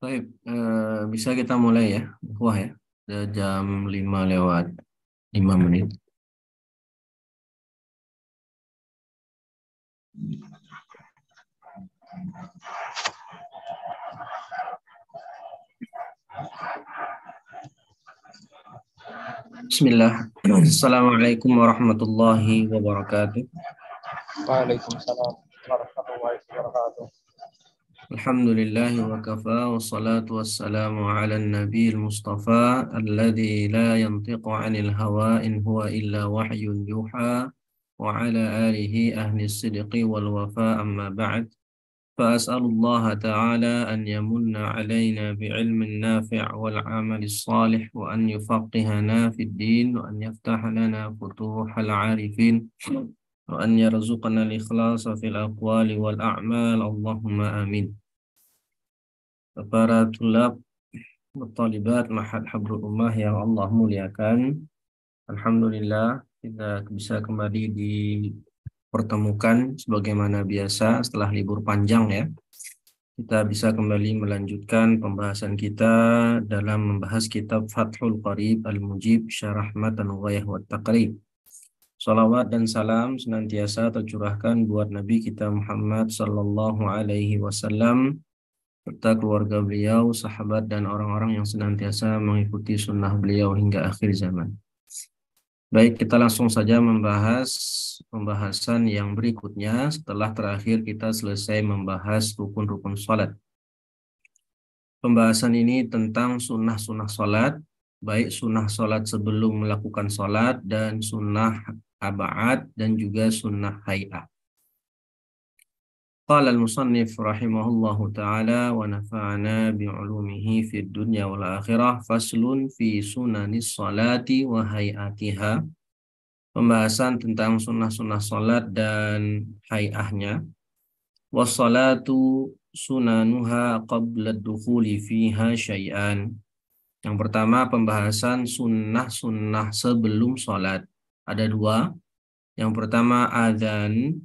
Baik, bisa kita mulai ya. Wah ya, udah jam 5 lewat 5 menit. Bismillah. Assalamualaikum warahmatullahi wabarakatuh. Waalaikumsalam warahmatullahi wabarakatuh. Alhamdulillah wa kafa wassalatu wassalamu ala nabiyil mustafa alladhi la yantiqu anil hawa in huwa illa wahyun yuha wa ala alihi ahli sidqi wal wafa amma ba'd. فأسأل الله تعالى أن يمن علينا بعلم نافع والعمل الصالح وأن يفقهنا في الدين وأن يفتح لنا فتوح العارفين وأن يرزقنا الإخلاص في الأقوال والأعمال اللهم آمين. Para tulab talibat Ma'had Habrul Ummah yang Allah muliakan, Alhamdulillah kita bisa kembali dipertemukan sebagaimana biasa setelah libur panjang ya. Kita bisa kembali melanjutkan pembahasan kita dalam membahas kitab Fathul Qarib Al-Mujib Syarah Matan Ghayah wa Taqrib. Salawat dan salam senantiasa tercurahkan buat Nabi kita Muhammad sallallahu alaihi wasallam serta keluarga beliau, sahabat dan orang-orang yang senantiasa mengikuti sunnah beliau hingga akhir zaman. Baik, kita langsung saja membahas pembahasan yang berikutnya setelah terakhir kita selesai membahas rukun-rukun salat. Pembahasan ini tentang sunnah-sunnah salat, baik sunnah salat sebelum melakukan salat dan sunnah ab'ad dan juga sunnah hay'ah. Qala al-musannif rahimahullahu ta'ala wa nafa'ana bi'ulumihi fid dunya wal akhirah faslun fi sunanis salati wa hay'atiha. Pembahasan tentang sunnah-sunnah salat dan hay'ahnya. Wassalatu sunanuha qabla dukhuli fiha syai'an. Yang pertama pembahasan sunnah-sunnah sebelum salat. Ada dua. Yang pertama adzan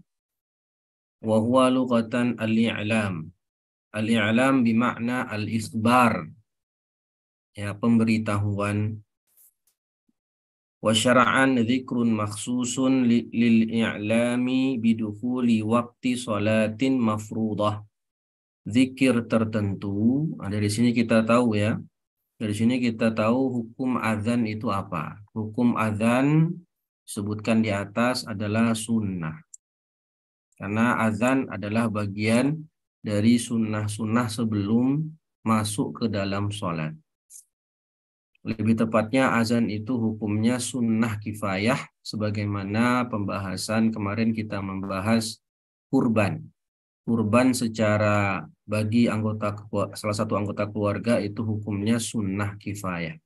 wa huwa lughatan al-i'lam. Al-i'lam bimakna al-ikhbar. Ya, pemberitahuan. Wa syara'an dzikrun makhsusun lil-i'lami bidukhuli waqti salatin mafruḍah. Zikir tertentu. Dari sini kita tahu ya. Dari sini kita tahu hukum azan itu apa. Hukum azan disebutkan di atas adalah sunnah. Karena azan adalah bagian dari sunnah-sunnah sebelum masuk ke dalam sholat. Lebih tepatnya azan itu hukumnya sunnah kifayah. Sebagaimana pembahasan kemarin kita membahas kurban. Kurban secara bagi salah satu anggota keluarga itu hukumnya sunnah kifayah.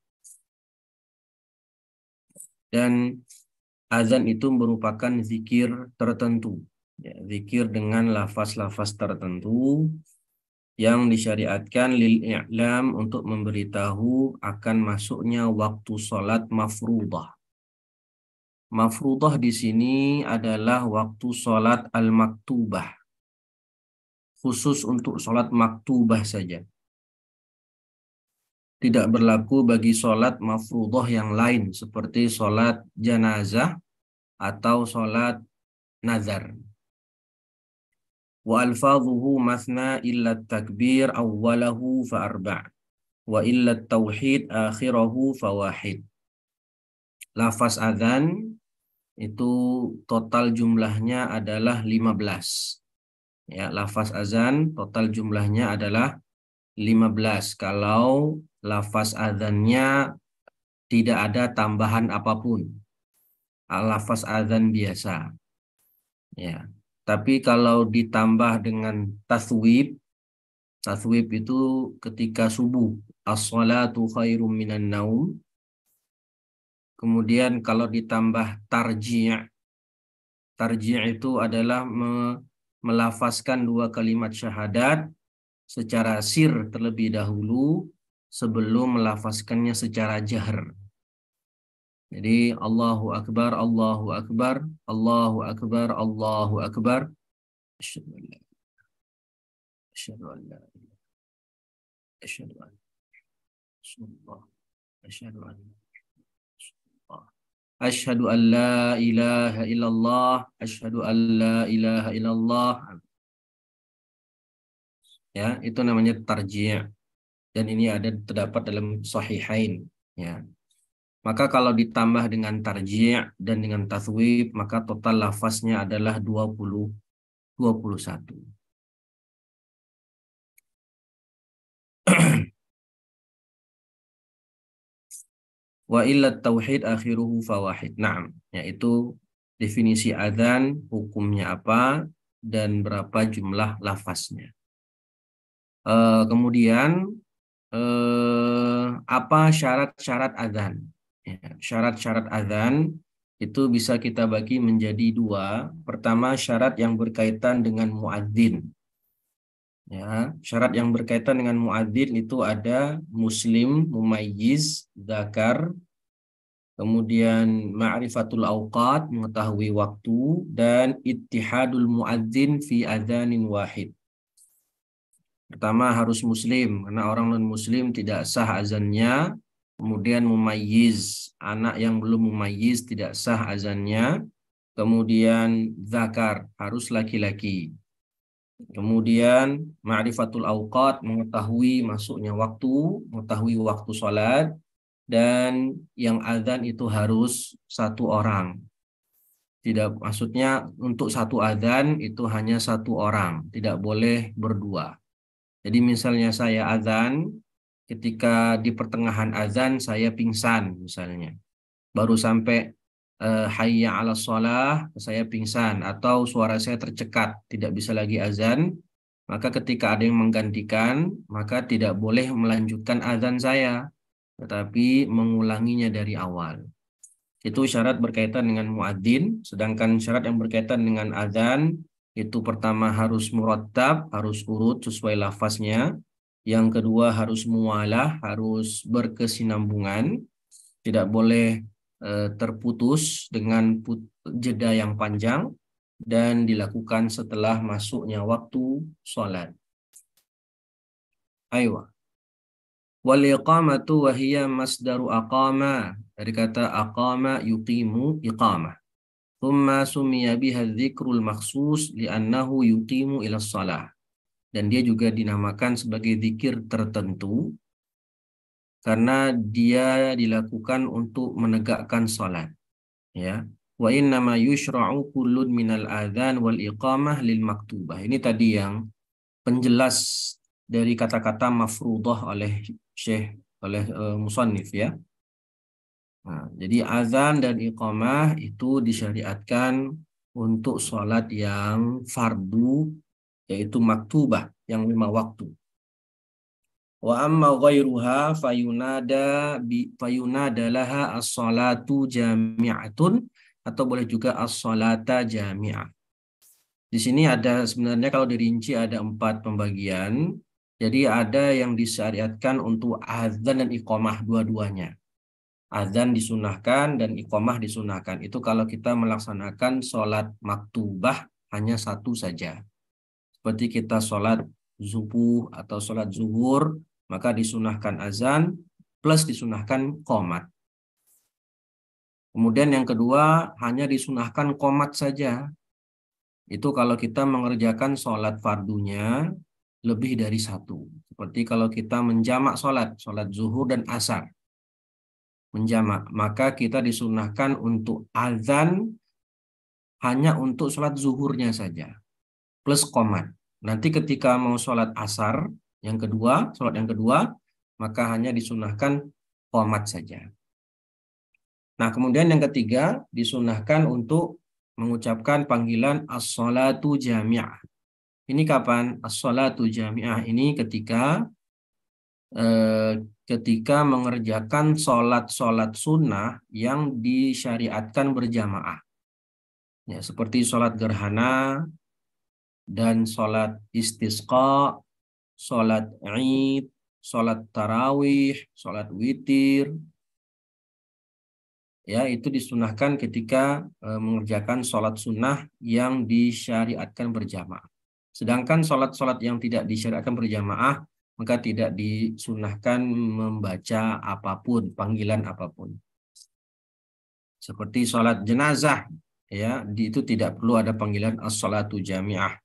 Dan azan itu merupakan zikir tertentu. Ya, zikir dengan lafaz-lafaz tertentu yang disyariatkan lil i'lam untuk memberitahu akan masuknya waktu sholat mafruḍah. Mafruḍah di sini adalah waktu sholat al-maktubah. Khusus untuk sholat maktubah saja. Tidak berlaku bagi sholat mafruḍah yang lain seperti sholat janazah atau sholat nazar. Wa alfadhuhu mathna illa takbir awwalahu fa arba' wa illa tauhid akhirahu fa wahid. Lafaz adzan itu total jumlahnya adalah 15. Ya, lafaz azan total jumlahnya adalah 15 kalau lafaz adzannya tidak ada tambahan apapun. Lafaz adzan biasa. Ya. Tapi kalau ditambah dengan taswib itu ketika subuh, as-salatu khairum minan naum. Kemudian kalau ditambah tarji' itu adalah melafazkan dua kalimat syahadat secara sir terlebih dahulu sebelum melafazkannya secara jahar. Jadi Allahu Akbar, Allahu Akbar, Allahu Akbar, Allahu Akbar. Asyhadu an la ilaha Asyhadu an Rasulullah. Asyhadu an Rasulullah. Asyhadu an la ilaha illallah. Asyhadu an la ilaha illallah. Ya, itu namanya tarji'. Dan ini terdapat dalam sahihain. Ya. Maka kalau ditambah dengan tarji' dan dengan tathwib, maka total lafaznya adalah 21. Wa illa tauhid akhiruhu fawahid. Naam, yaitu definisi adzan, hukumnya apa, dan berapa jumlah lafaznya. Kemudian apa syarat-syarat adzan? Ya, syarat-syarat adzan itu bisa kita bagi menjadi dua. Pertama, syarat yang berkaitan dengan muadzin. Ya, syarat yang berkaitan dengan muadzin itu ada muslim, mumayyiz, dzakar, kemudian ma'rifatul awqat, mengetahui waktu, dan ittihadul muadzin fi adzanin wahid. Pertama harus muslim, karena orang non-muslim tidak sah azannya. Kemudian mumayyiz, anak yang belum mumayyiz tidak sah azannya. Kemudian zakar, harus laki-laki. Kemudian ma'rifatul awqat, mengetahui masuknya waktu, mengetahui waktu sholat. Dan yang azan itu harus satu orang. Tidak, maksudnya untuk satu azan itu hanya satu orang, tidak boleh berdua. Jadi misalnya saya azan, ketika di pertengahan azan saya pingsan misalnya. Baru sampai hayya 'alas shalah saya pingsan atau suara saya tercekat, tidak bisa lagi azan, maka ketika ada yang menggantikan, maka tidak boleh melanjutkan azan saya, tetapi mengulanginya dari awal. Itu syarat berkaitan dengan muadzin, sedangkan syarat yang berkaitan dengan azan itu pertama harus murattab, harus urut sesuai lafaznya. Yang kedua harus muwalah, harus berkesinambungan, tidak boleh terputus dengan jeda yang panjang, dan dilakukan setelah masuknya waktu sholat. Ayo. Wal iqamatu wa hiya masdaru aqama, dari kata aqama yuqimu iqamah. Thumma sumiya biha dzikrul makhsus li'annahu yuqimu ila shalah. Dan dia juga dinamakan sebagai zikir tertentu karena dia dilakukan untuk menegakkan salat. Ya. Wa innama yushra'u kullun minal adzan wal iqamah lil maktubah. Ini tadi yang penjelas dari kata-kata mafruḍah oleh musannif ya. Nah, jadi azan dan iqamah itu disyariatkan untuk sholat yang fardu, yaitu maktubah, yang 5 waktu. Wa amma ghairuha fayunada laha as-salatu jami'atun, atau boleh juga as-salata jami'ah. Di sini ada sebenarnya kalau dirinci ada 4 pembagian. Jadi ada yang disyariatkan untuk azan dan iqamah dua-duanya. Azan disunahkan dan iqamah disunahkan. Itu kalau kita melaksanakan sholat maktubah hanya satu saja. Seperti kita sholat subuh atau sholat zuhur, maka disunahkan azan plus disunahkan qomat. Kemudian yang kedua hanya disunahkan qomat saja. Itu kalau kita mengerjakan sholat fardunya lebih dari satu. Seperti kalau kita menjamak sholat zuhur dan asar. Menjamak, maka kita disunahkan untuk azan hanya untuk sholat zuhurnya saja plus qomat. Nanti ketika mau sholat asar sholat yang kedua, maka hanya disunahkan qomat saja. Nah, kemudian yang ketiga disunahkan untuk mengucapkan panggilan as-sholatu jami'ah. Ini kapan? As-sholatu jami'ah ini ketika mengerjakan sholat sunnah yang disyariatkan berjamaah. Ya, seperti sholat gerhana dan sholat istisqa, sholat id, sholat tarawih, sholat witir. Ya, itu disunahkan ketika mengerjakan sholat sunnah yang disyariatkan berjamaah. Sedangkan sholat-sholat yang tidak disyariatkan berjamaah maka tidak disunahkan membaca apapun, panggilan apapun. Seperti sholat jenazah, ya, itu tidak perlu ada panggilan as-sholatu jami'ah,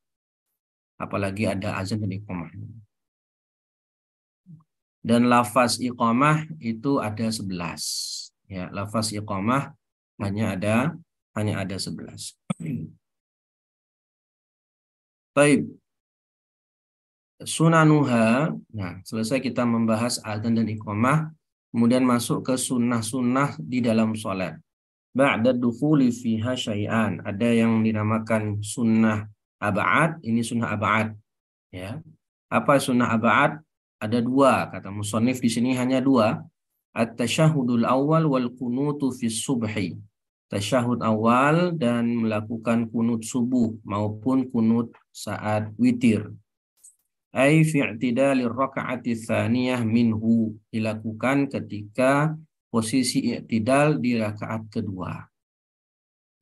apalagi ada azan dan iqamah. Dan lafaz iqamah itu ada 11. Ya, lafaz iqamah hanya ada 11. Baik. Sunanuha. Nah, selesai kita membahas azan dan iqamah, kemudian masuk ke sunnah-sunnah di dalam sholat. Ba'da dukhuli fiha syai'an. Ada yang dinamakan sunnah ab'ad, ini sunnah ab'ad. Ya. Apa sunnah ab'ad? Ada dua, kata musannif di sini hanya dua. At-tasyahudul awal wal kunutu fis subhi. Tasyahud awal dan melakukan kunut subuh maupun kunut saat witir. Ai fi i'tidalir raka'ati tsaniyah minhu, dilakukan ketika posisi i'tidal di rakaat kedua.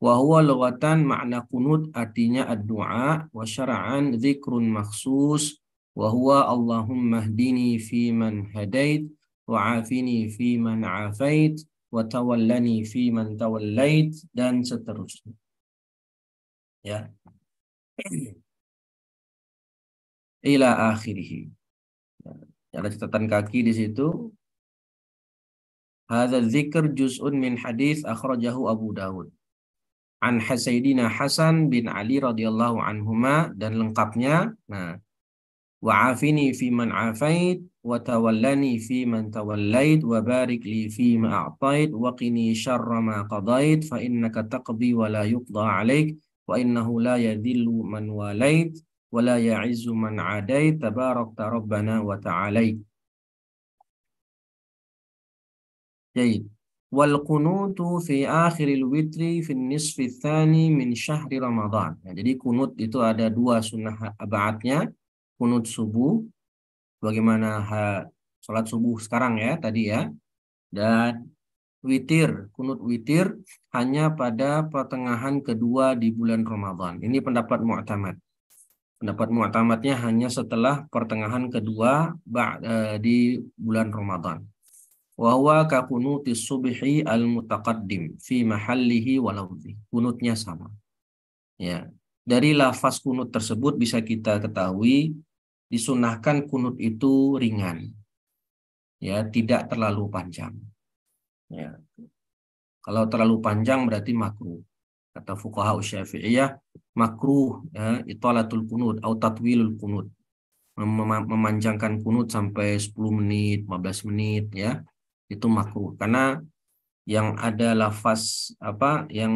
Wa huwa lughatan makna kunut artinya ad-du'a, wa syar'an dzikrun makhsus wa huwa Allahumma hdini fi man hadait wa afini fi man afait wa tawallani fi man tawallait, dan seterusnya. Ya. Ila akhirih. Ada catatan kaki di situ. Hadza dzikr juz'un min hadis akhrajahu Abu Dawud an Hasaidina Hasan bin Ali radhiyallahu anhuma, dan lengkapnya. Nah, wa'afini fi man afait wa tawallani fi man tawallait wa barik li fi ma a'tait wa qini syarra ma qadait fa innaka taqdi wa la yuqda 'alaik wa innahu la yadhillu man walait wa la ya'izzu man 'adait tabarakta rabbana wa ta'alait. Jadi, wal qunutu fi akhiril witri fi nisfi tsani min syahri Ramadan. Nah, jadi kunut itu ada dua sunnah ab'adnya. Kunut subuh, bagaimana sholat subuh sekarang ya tadi ya, dan witir, kunut witir hanya pada pertengahan kedua di bulan Ramadan. Ini pendapat mu'tamad. Pendapat mu'tamadnya hanya setelah pertengahan kedua di bulan Ramadan. Wa huwa ka kunutis subhi al-mutaqaddim fi mahallihi wa lafzi. Kunutnya sama. Ya. Dari lafaz kunut tersebut bisa kita ketahui disunahkan kunut itu ringan. Ya, tidak terlalu panjang. Ya. Kalau terlalu panjang berarti makruh. Kata fuqaha Syafi'iyah, makruh ya, italatul kunut atau tatwilul kunut. Memanjangkan kunut sampai 10 menit, 15 menit ya. Itu makruh karena yang ada lafaz yang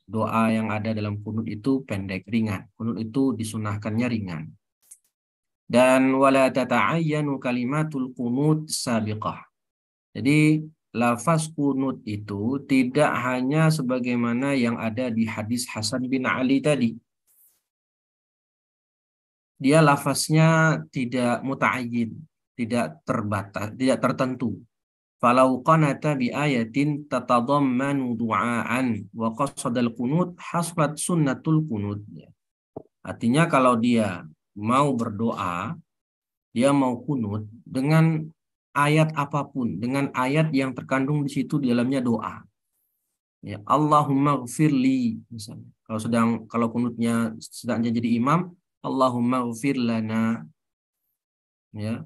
doa yang ada dalam kunut itu pendek, ringan. Kunut itu disunahkannya ringan. Dan wala tata'ayyanu kalimatul kunut sabiqah. Jadi lafaz kunut itu tidak hanya sebagaimana yang ada di hadis Hasan bin Ali tadi. Dia lafaznya tidak muta'ayyin, tidak terbatas, tidak tertentu. Falau qanata bi ayatin tatadammanu du'aan wa qasadal qunut hasrat sunnatul qunut. Artinya kalau dia mau berdoa, dia mau kunut dengan ayat apapun, dengan ayat yang terkandung di situ di dalamnya doa. Ya, Allahumma ghfirli misalnya. Kalau kunutnya sedang jadi imam, Allahumma ghfir lana. Ya.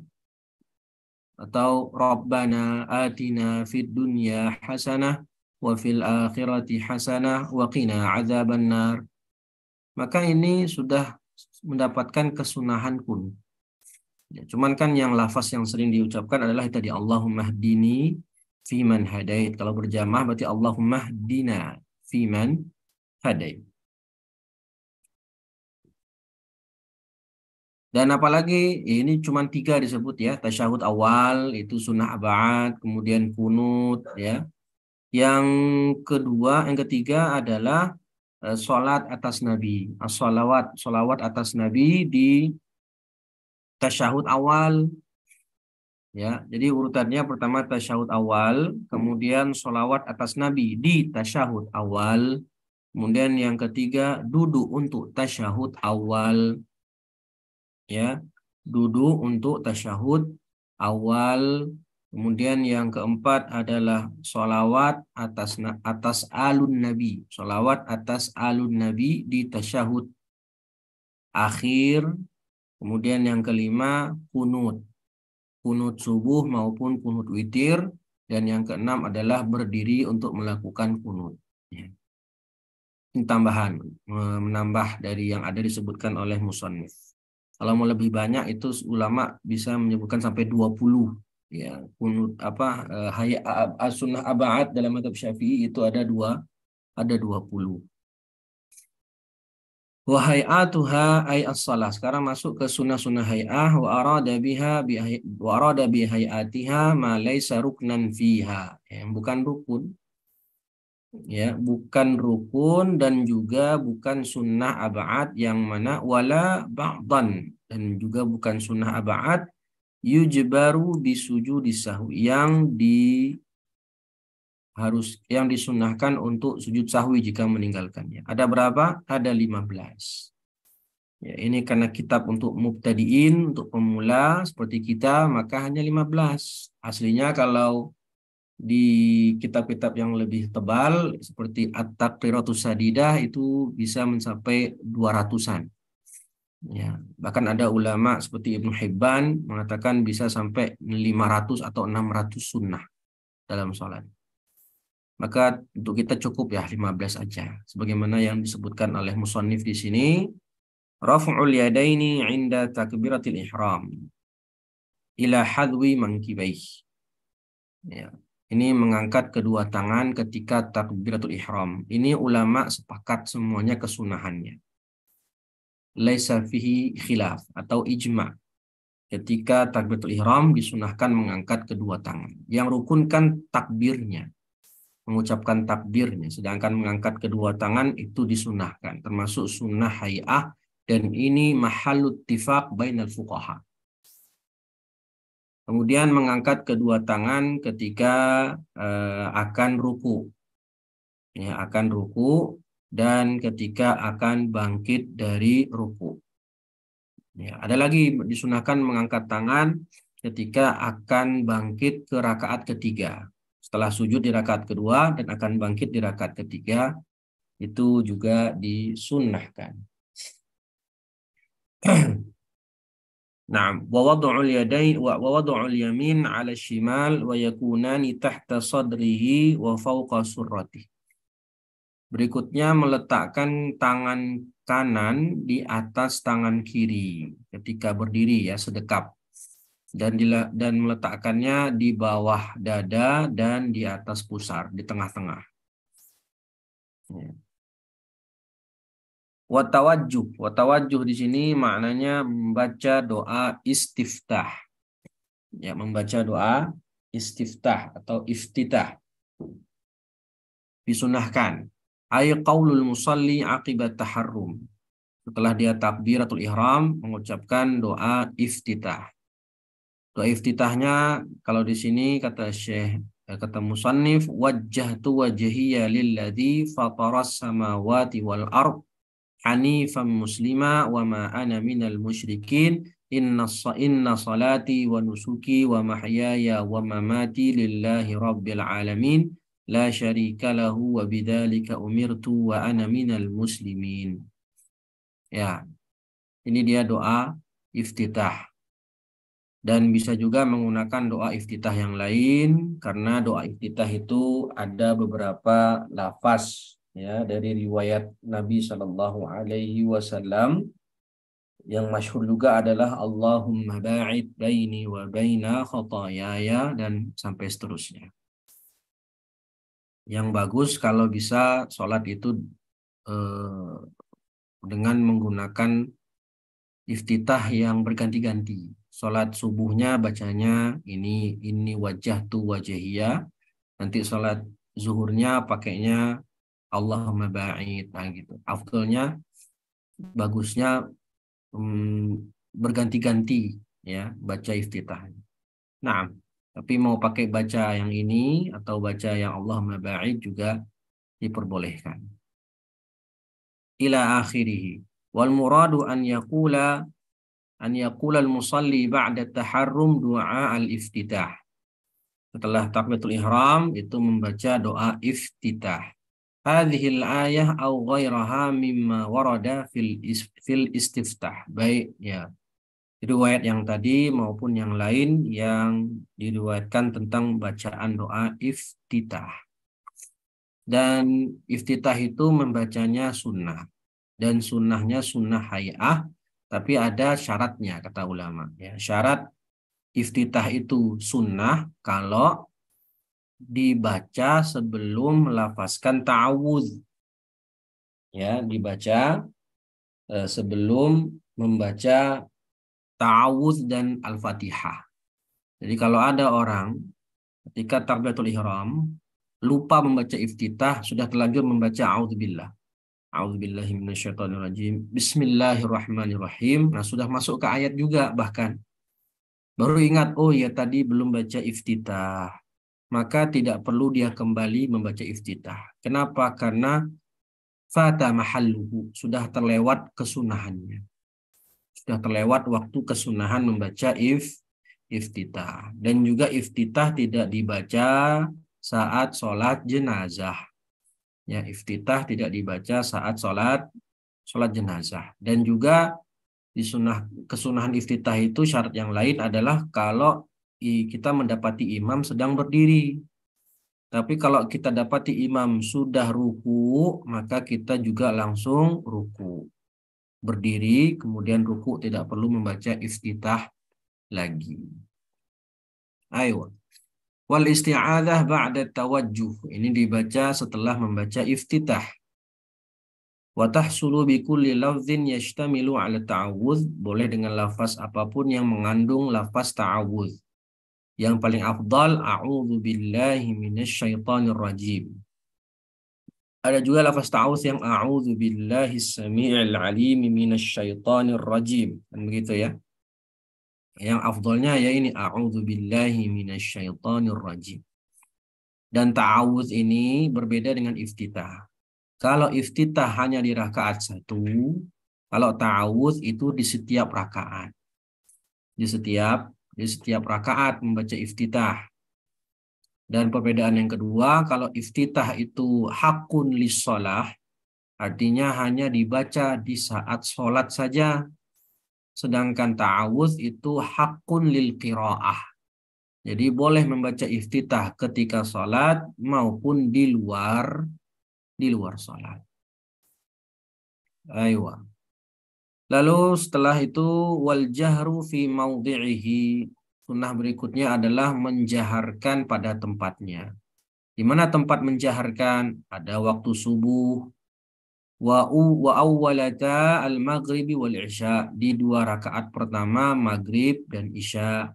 Atau Rabbana atina fid dunya hasanah wa fil akhirati hasanah wa qina adzabannar. Maka ini sudah mendapatkan kesunahan kunut. Ya, cuman kan yang lafaz yang sering diucapkan adalah tadi Allahumma hdini fiman hadait. Kalau berjamaah berarti Allahumma hdina fiman hadait. Dan apalagi ini cuma 3 disebut ya. Tasyahud awal itu sunnah ab'ad, kemudian kunut ya. Yang ketiga adalah sholat atas Nabi. Sholawat atas Nabi di tasyahud awal. Ya, jadi urutannya pertama tasyahud awal, kemudian sholawat atas Nabi di tasyahud awal, kemudian yang ketiga duduk untuk tasyahud awal. Ya, duduk untuk tasyahud awal. Kemudian yang keempat adalah sholawat atas alun Nabi. Sholawat atas alun Nabi di tasyahud akhir. Kemudian yang kelima kunut. Kunut subuh maupun kunut witir. Dan yang keenam adalah berdiri untuk melakukan kunut. Ya. Ini tambahan, menambah dari yang ada disebutkan oleh musannif. Kalau mau lebih banyak itu ulama bisa menyebutkan sampai 20. Ya, kunut sunnah ab'ad dalam mazhab Syafi'i itu ada 20. Wa hay'atuha ay as-shalah. Sekarang masuk ke sunnah-sunnah hay'ah wa arada bi hay'atiha ma laysa ruknan fiha. Ya, bukan rukun. Ya, bukan rukun dan juga bukan sunnah ab'ad yang mana wala ba'dan, dan juga bukan sunnah ab'ad yujbaru bisujudi sahwi yang disunnahkan untuk sujud sahwi jika meninggalkannya. Ada berapa? Ada 15. Ya, ini karena kitab untuk mubtadiin, untuk pemula seperti kita, maka hanya 15. Aslinya kalau di kitab-kitab yang lebih tebal seperti At-Taqriratus Sadidah itu bisa mencapai 200-an. Ya, bahkan ada ulama seperti Ibnu Hibban mengatakan bisa sampai 500 atau 600 sunnah dalam sholat. Maka untuk kita cukup ya 15 aja. Sebagaimana yang disebutkan oleh musannif di sini, raf'ul yadaini 'inda takbiratil ihram ila hadwi mankibaih. Ya. Ini mengangkat kedua tangan ketika takbiratul ihram. Ini ulama sepakat semuanya kesunahannya. Laisa fihi khilaf atau ijma'. Ketika takbiratul ihram disunahkan mengangkat kedua tangan. Yang rukun kan takbirnya, mengucapkan takbirnya. Sedangkan mengangkat kedua tangan itu disunahkan. Termasuk sunnah hay'ah. Dan ini mahallut ittifaq bainal fuqaha. Kemudian mengangkat kedua tangan ketika akan ruku. Ya, akan ruku dan ketika akan bangkit dari ruku. Ya, ada lagi disunahkan mengangkat tangan ketika akan bangkit ke rakaat ketiga. Setelah sujud di rakaat kedua dan akan bangkit di rakaat ketiga, itu juga disunnahkan. Naam, wa wad'ul yadain wa wad'ul yamin 'ala shimal wa yakunani tahta sadrihi wa fawqa surratihi. Berikutnya meletakkan tangan kanan di atas tangan kiri ketika berdiri ya, sedekap. Dan meletakkannya di bawah dada dan di atas pusar, di tengah-tengah. Ya. Watawajjuh di sini maknanya membaca doa istiftah. Ya, membaca doa istiftah atau iftitah. Disunahkan. Ay qaulul musalli aqibat taharrum. Setelah dia takbiratul ihram mengucapkan doa iftitah. Doa iftitahnya kalau di sini kata kata musannif, wajjahtu wajhiya lilladzi fataras samawati wal ard hanifan muslima wa ma ana minal musyrikin inna salati wa nusuki wa mahyaya wa mamati lillahi rabbil alamin la syarika lahu wa bidzalika umirtu wa ana minal muslimin. Ya, ini dia doa iftitah. Dan bisa juga menggunakan doa iftitah yang lain, karena doa iftitah itu ada beberapa lafaz ya dari riwayat Nabi Shallallahu Alaihi Wasallam. Yang masyhur juga adalah Allahumma ba'id baini wa baina khotoyaya dan sampai seterusnya. Yang bagus kalau bisa sholat itu dengan menggunakan iftitah yang berganti-ganti. Sholat subuhnya bacanya ini wajah tu wajahiyah. Nanti sholat zuhurnya pakainya Allahumma ba'id. Nah gitu. Afdalnya, bagusnya berganti-ganti ya baca iftitah. Nah, tapi mau pakai baca yang ini atau baca yang Allahumma ba'id juga diperbolehkan. Ila akhirih. Wal muradu an yaqula an yaqula al-musalli ba'da taharrum du'a al-iftitah. Setelah takbiratul ihram itu membaca doa iftitah. Hadhil ayah au ghairaha mimma warada fil istiftah. Baik ya. Riwayat yang tadi maupun yang lain yang diriwayatkan tentang bacaan doa iftitah. Dan iftitah itu membacanya sunnah. Dan sunnahnya sunnah hay'ah. Tapi ada syaratnya kata ulama. Ya, syarat iftitah itu sunnah kalau dibaca sebelum melafazkan ta'awudz. Ya, dibaca sebelum membaca ta'awudz dan al-fatihah. Jadi kalau ada orang ketika takbiratul ihram lupa membaca iftitah, sudah terlanjur membaca a'udzubillah. A'udzubillahi minasyaitonirrajim. Bismillahirrahmanirrahim. Nah, sudah masuk ke ayat juga bahkan. Baru ingat, oh ya tadi belum baca iftitah. Maka tidak perlu dia kembali membaca iftitah. Kenapa? Karena fata mahalluhu. Sudah terlewat kesunahannya. Sudah terlewat waktu kesunahan membaca iftitah. Dan juga iftitah tidak dibaca saat sholat jenazah. Ya, iftitah tidak dibaca saat sholat jenazah. Dan juga di kesunahan iftitah itu syarat yang lain adalah kalau kita mendapati imam sedang berdiri. Tapi kalau kita dapati imam sudah ruku, maka kita juga langsung ruku. Berdiri, kemudian ruku, tidak perlu membaca iftitah lagi. Ayo. Wal isti'adzah ba'da tawajjuh. Ini dibaca setelah membaca iftitah. Wa tahsulu bi kulli lafzin yashtamilu 'ala ta'awudz, boleh dengan lafaz apapun yang mengandung lafaz ta'awudz. Yang paling afdal a'udzu billahi minasyaitonir rajim. Ada juga lafaz ta'awudz yang a'udzu billahis samii'il 'aliim minasyaitonir rajim. Kan begitu ya. Yang afdalnya ya ini a'udzu billahi minasyaitonir rajim. Dan ta'awudz ini berbeda dengan iftitah. Kalau iftitah hanya di rakaat 1, kalau ta'awudz itu di setiap rakaat. Di setiap rakaat membaca iftitah. Dan perbedaan yang kedua, kalau iftitah itu hakun lissalah, artinya hanya dibaca di saat sholat saja. Sedangkan ta'awudz itu hakun lil qiraah. Jadi boleh membaca iftitah ketika sholat maupun di luar sholat. Aywa. Lalu setelah itu wal jahru fi maudhi'ihi. Sunnah berikutnya adalah menjaharkan pada tempatnya. Di mana tempat menjaharkan? Pada waktu subuh wa awwalata al-maghribi wal isya, di 2 rakaat pertama maghrib dan isya.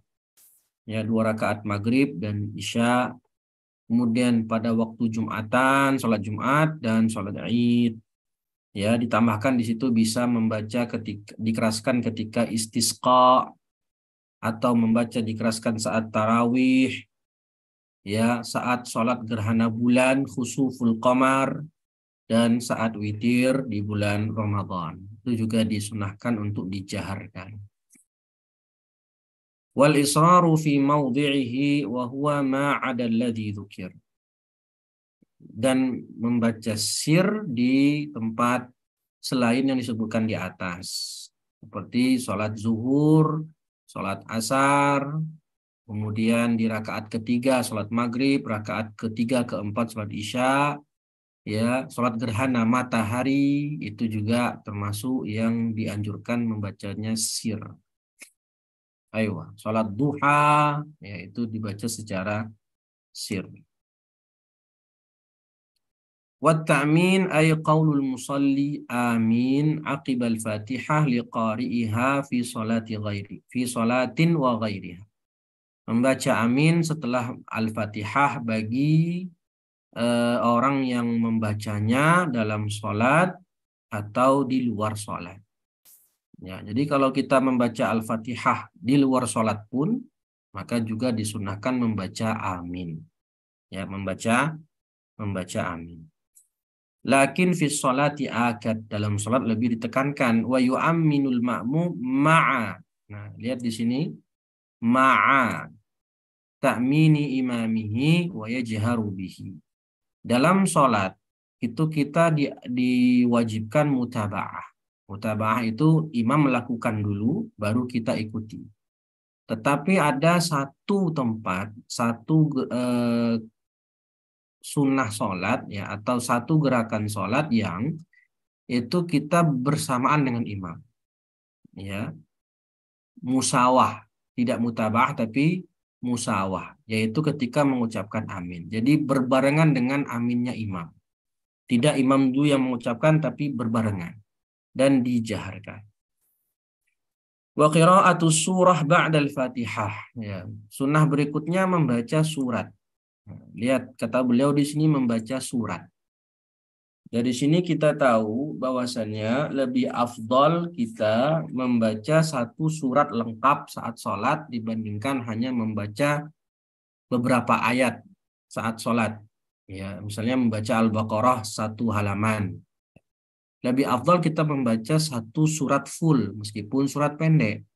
Ya, 2 rakaat maghrib dan isya. Kemudian pada waktu Jumatan, sholat Jumat dan sholat Id. Ya, ditambahkan di situ bisa membaca dikeraskan ketika istisqa atau membaca dikeraskan saat tarawih. Ya, saat sholat gerhana bulan, khusuful qamar, dan saat witir di bulan Ramadan. Itu juga disunahkan untuk dijaharkan. Wal israru fi mawdhi'ihi wa huwa ma 'ada alladhi dzukir. Dan membaca sir di tempat selain yang disebutkan di atas. Seperti sholat zuhur, sholat asar, kemudian di rakaat ketiga sholat maghrib, rakaat ketiga keempat sholat isya, ya, sholat gerhana matahari itu juga termasuk yang dianjurkan membacanya sir. Ayo, sholat duha, yaitu dibaca secara sir. Wat-ta'min ay qaulul musalli amin aqibal fatihah liqari'iha fi salatin wa ghairiha. Membaca amin setelah al-fatihah bagi orang yang membacanya dalam sholat atau di luar sholat. Ya, jadi kalau kita membaca al-fatihah di luar sholat pun, maka juga disunahkan membaca amin. Ya, membaca amin. Lakin fi sholati akad, dalam sholat lebih ditekankan wa yu'amminul ma'mum ma'a Nah, lihat di sini ma'a ta'mini imamihi wa yajharu bihi. Dalam sholat itu kita diwajibkan mutaba'ah. Mutaba'ah itu imam melakukan dulu baru kita ikuti. Tetapi ada satu tempat, satu sunnah sholat ya atau satu gerakan sholat yang itu kita bersamaan dengan imam. Ya, musawah, tidak mutaba'ah tapi musawah, yaitu ketika mengucapkan amin. Jadi berbarengan dengan aminnya imam. Tidak imam dulu yang mengucapkan tapi berbarengan dan dijaharkan. Wa qira'atu surah ba'dal Fatihah. Ya, sunnah berikutnya membaca surat. Lihat kata beliau di sini membaca surat. Dari sini kita tahu bahwasannya lebih afdol kita membaca satu surat lengkap saat sholat dibandingkan hanya membaca beberapa ayat saat sholat. Ya, misalnya membaca Al-Baqarah satu halaman. Lebih afdal kita membaca satu surat full meskipun surat pendek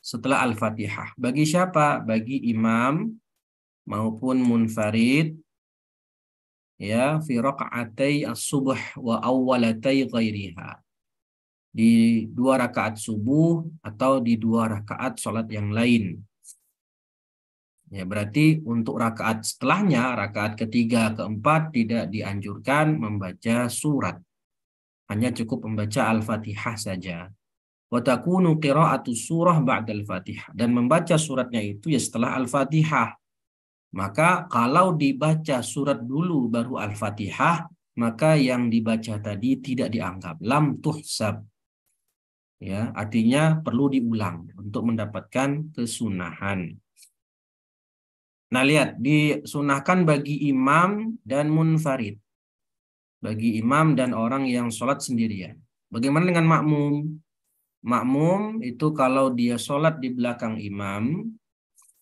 setelah Al-Fatihah. Bagi siapa? Bagi imam maupun munfarid ya fi raq'atai as-subh wa awwalatai ghairiha. Di 2 rakaat subuh atau di 2 rakaat sholat yang lain. Ya, berarti untuk rakaat setelahnya, rakaat ketiga, keempat tidak dianjurkan membaca surat. Hanya cukup membaca Al-Fatihah saja. Wa takunu qira'atu surah ba'dal Fatihah. Dan membaca suratnya itu ya setelah Al-Fatihah. Maka kalau dibaca surat dulu baru Al-Fatihah, maka yang dibaca tadi tidak dianggap. Lam tuhsab. Ya, artinya perlu diulang untuk mendapatkan kesunahan. Nah, lihat, disunahkan bagi imam dan munfarid. Bagi imam dan orang yang sholat sendirian. Bagaimana dengan makmum? Makmum itu kalau dia sholat di belakang imam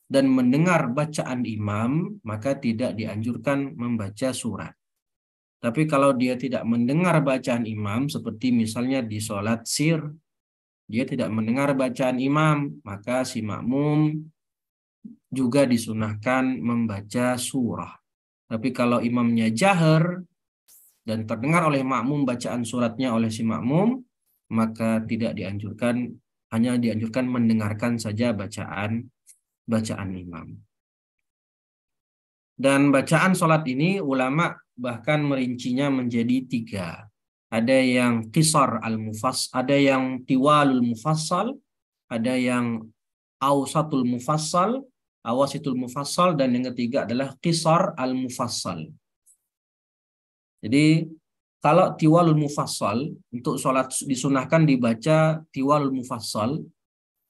dan mendengar bacaan imam, maka tidak dianjurkan membaca surat. Tapi kalau dia tidak mendengar bacaan imam, seperti misalnya di sholat sir, dia tidak mendengar bacaan imam, maka si makmum juga disunahkan membaca surah. Tapi kalau imamnya jahar dan terdengar oleh makmum bacaan suratnya oleh si makmum, maka tidak dianjurkan, hanya dianjurkan mendengarkan saja bacaan imam. Dan bacaan sholat ini ulama bahkan merincinya menjadi 3. Ada yang qisar al-mufassal, ada yang tiwalul mufassal, ada yang awsatul mufassal, awasitul mufassal, dan yang ketiga adalah qisar al-mufassal. Jadi kalau tiwalul mufassal untuk sholat disunahkan dibaca tiwalul mufassal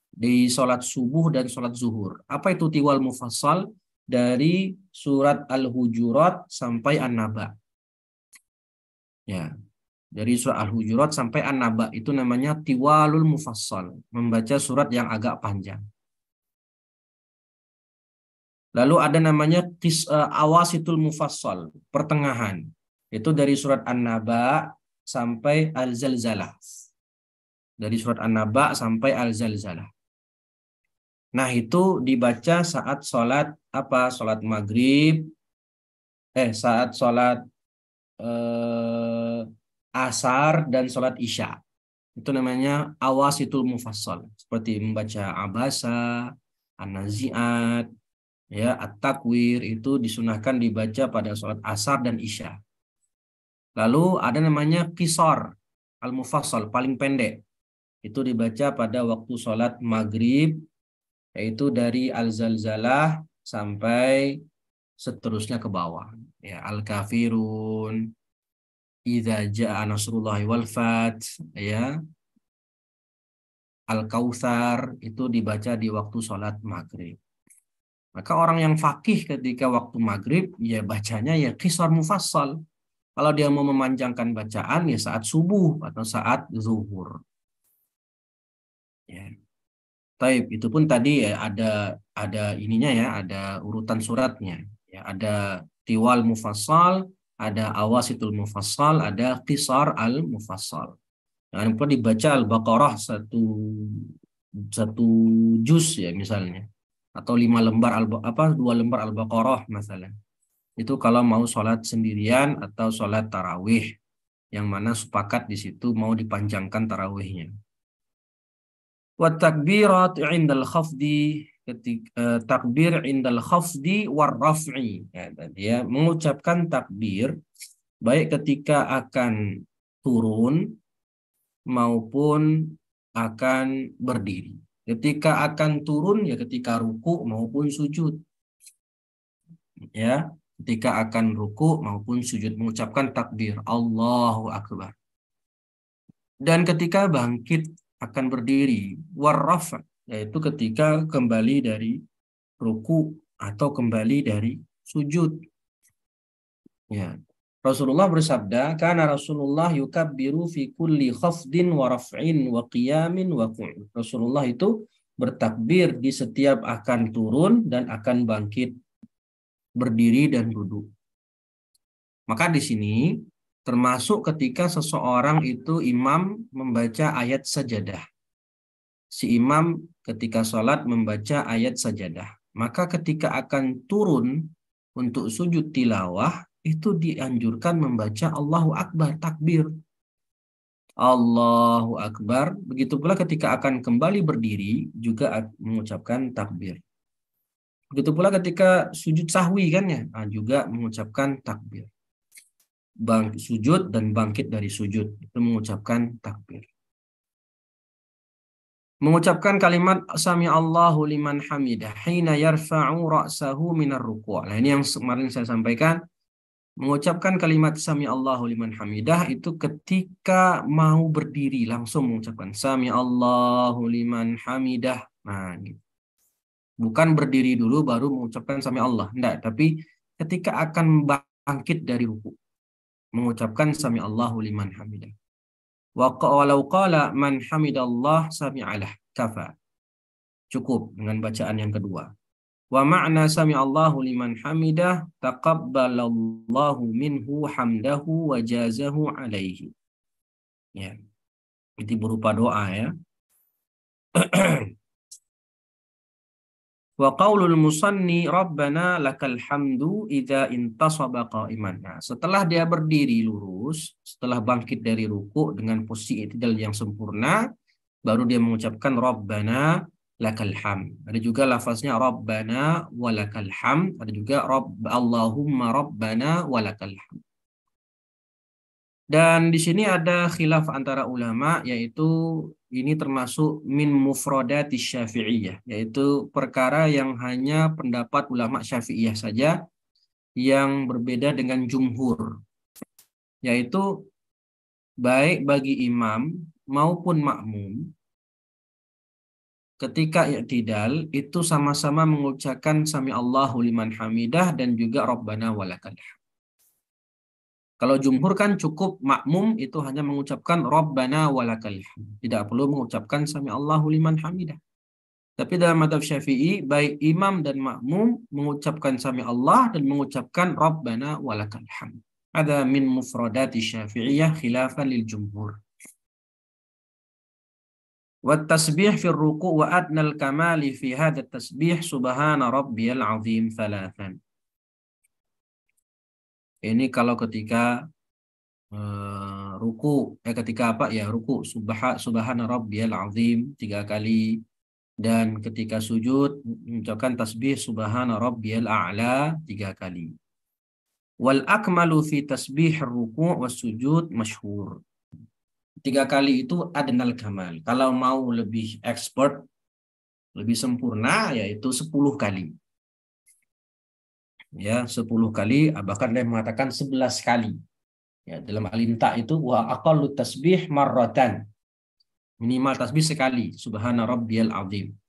di sholat subuh dan sholat zuhur. Apa itu tiwal mufassal? Dari surat Al-Hujurat sampai An-Naba. Ya, dari surat Al-Hujurat sampai An-Naba itu namanya tiwalul mufassal, membaca surat yang agak panjang. Lalu ada namanya awasitul mufassal, pertengahan. Itu dari surat An-Naba sampai Al-Zalzalah. Dari surat An-Naba sampai Al-Zalzalah. Nah, itu dibaca saat sholat apa? Sholat maghrib, saat sholat asar dan sholat isya. Itu namanya awasitul mufassal. Seperti membaca Abasa, An-Nazi'at, ya, At-Takwir, itu disunahkan dibaca pada sholat asar dan isya. Lalu ada namanya qisar al-mufassal, paling pendek. Itu dibaca pada waktu sholat maghrib, yaitu dari Al-Zalzalah sampai seterusnya ke bawah. Ya, Al-Kafirun, Idza jaa nasrullahi wal fath, ya. Al-Kautsar itu dibaca di waktu sholat maghrib. Maka orang yang faqih ketika waktu maghrib, ya bacanya ya qisar mufassal. Kalau dia mau memanjangkan bacaan, ya saat subuh atau saat zuhur. Ya. Taib, itu pun tadi ya ada ininya ya, ada urutan suratnya. Ya, ada tiwal mufassal, ada awasitul mufassal, ada qisar al mufassal. Jangan lupa dibaca Al-Baqarah satu juz ya misalnya, atau 5 lembar dua lembar Al-Baqarah misalnya. Itu kalau mau sholat sendirian atau sholat tarawih, yang mana sepakat di situ mau dipanjangkan tarawihnya. Wa takbirat indal khafdi, takbir indal khafdi war raf'i. Ya, tadi ya, mengucapkan takbir baik ketika akan turun maupun akan berdiri. Ketika akan turun ya ketika ruku maupun sujud. Ya, ketika akan ruku maupun sujud mengucapkan takbir Allahu Akbar. Dan ketika bangkit akan berdiri warrafa, yaitu ketika kembali dari ruku atau kembali dari sujud. Ya. Rasulullah bersabda, karena Rasulullah yukabbiru fi kulli khafdin wa raf'in wa qiyamin wa qu'ud. Rasulullah itu bertakbir di setiap akan turun dan akan bangkit, berdiri dan duduk. Maka di sini termasuk ketika seseorang itu imam membaca ayat sajadah. Si imam ketika sholat membaca ayat sajadah. Maka ketika akan turun untuk sujud tilawah, itu dianjurkan membaca Allahu Akbar, takbir. Allahu Akbar. Begitu pula ketika akan kembali berdiri, juga mengucapkan takbir. Begitu pula ketika sujud sahwi kan ya, juga mengucapkan takbir. Sujud dan bangkit dari sujud, itu mengucapkan takbir. Mengucapkan kalimat Sami Allahu liman hamidah hina yarfa'u ra'sahu minar ruku'. Nah, ini yang kemarin saya sampaikan. Mengucapkan kalimat Sami Allahu liman hamidah itu ketika mau berdiri langsung mengucapkan Sami Allahu liman hamidah. Nah, gitu. Bukan berdiri dulu baru mengucapkan Sami Allah. Enggak, tapi ketika akan bangkit dari ruku mengucapkan Sami Allahu liman hamidah. Walau qala man hamidallah sami'alah kafa. Cukup dengan bacaan yang kedua. Wa ma'na sami'allahu liman hamidah taqabbalallahu minhu hamdahu wa jazahu alaihi. Ya. Itu berupa doa ya. Wa qaulul musanni rabbana lakal hamdu idza intasaba qa'iman. Nah, setelah dia berdiri lurus, setelah bangkit dari ruku dengan posisi i'tidal yang sempurna, baru dia mengucapkan rabbana lakal hamd. Ada juga lafaznya rabbana walakal hamd, ada juga Allahumma rabbana walakal hamd. Dan di sini ada khilaf antara ulama, yaitu ini termasuk min mufradati syafi'iyah, yaitu perkara yang hanya pendapat ulama syafi'iyah saja yang berbeda dengan jumhur, yaitu baik bagi imam maupun makmum ketika i'tidal itu sama-sama mengucapkan sami Allahu liman hamidah dan juga rabbana walakal hamd. Kalau jumhur kan cukup makmum itu hanya mengucapkan rabbana walakal hamd, tidak perlu mengucapkan sami Allahu liman hamidah. Tapi dalam mazhab Syafi'i baik imam dan makmum mengucapkan sami Allah dan mengucapkan rabbana walakal hamd. Ada min mufradati Syafi'iyah khilafan lil jumhur. والتسبيح في الركوع وأدنى الكمال في هذا التسبيح سبحان ربي العظيم ثلاثا. Ini kalau ketika ruku, ketika apa ya, ruku subhana rabbiyal azim 3 kali, dan ketika sujud mengucapkan tasbih subhana rabbiyal a'la 3 kali. Wal akmalu fi tasbih ruku' was sujud masyhur. 3 kali itu adnal kamal. Kalau mau lebih expert, lebih sempurna, yaitu 10 kali. Ya, 10 kali, bahkan dia mengatakan 11 kali. Ya, dalam Al-Inta itu wa aqallu tasbih marratan. Minimal tasbih sekali, subhana rabbiyal azim.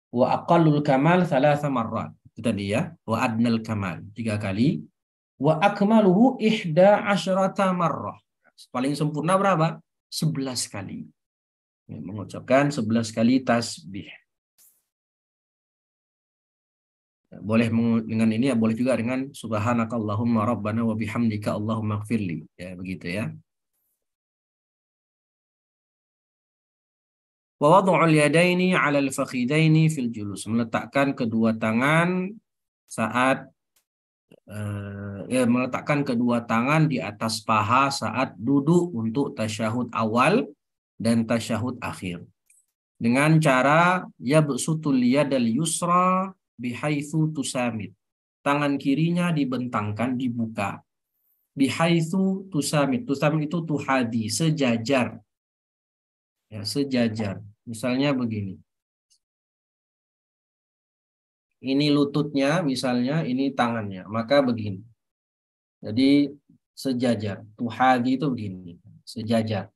Wa aqallul kamal 3 marrat. Itu tadi ya, wa adnal kamal 3 kali. Wa akmaluhu 11 marrah. Paling sempurna berapa? 11 kali. Ya, mengucapkan 11 kali tasbih. Boleh dengan ini ya, boleh juga dengan subhanakallahumma rabbana wa bihamdika Allahumma ighfirli. Ya, begitu ya. Wa wad'ul yadaini 'alal fakhidaini fil julus. Meletakkan kedua tangan saat meletakkan kedua tangan di atas paha saat duduk untuk tasyahud awal dan tasyahud akhir. Dengan cara yabsutul yadal yusra bihaitsu tusamit. Tangan kirinya dibentangkan, dibuka. Bihaitsu tusamit. Tusamit itu tuhadi, sejajar. Ya, sejajar. Misalnya begini. Ini lututnya, misalnya ini tangannya. Maka begini. Jadi sejajar. Tuhadi itu begini. Sejajar.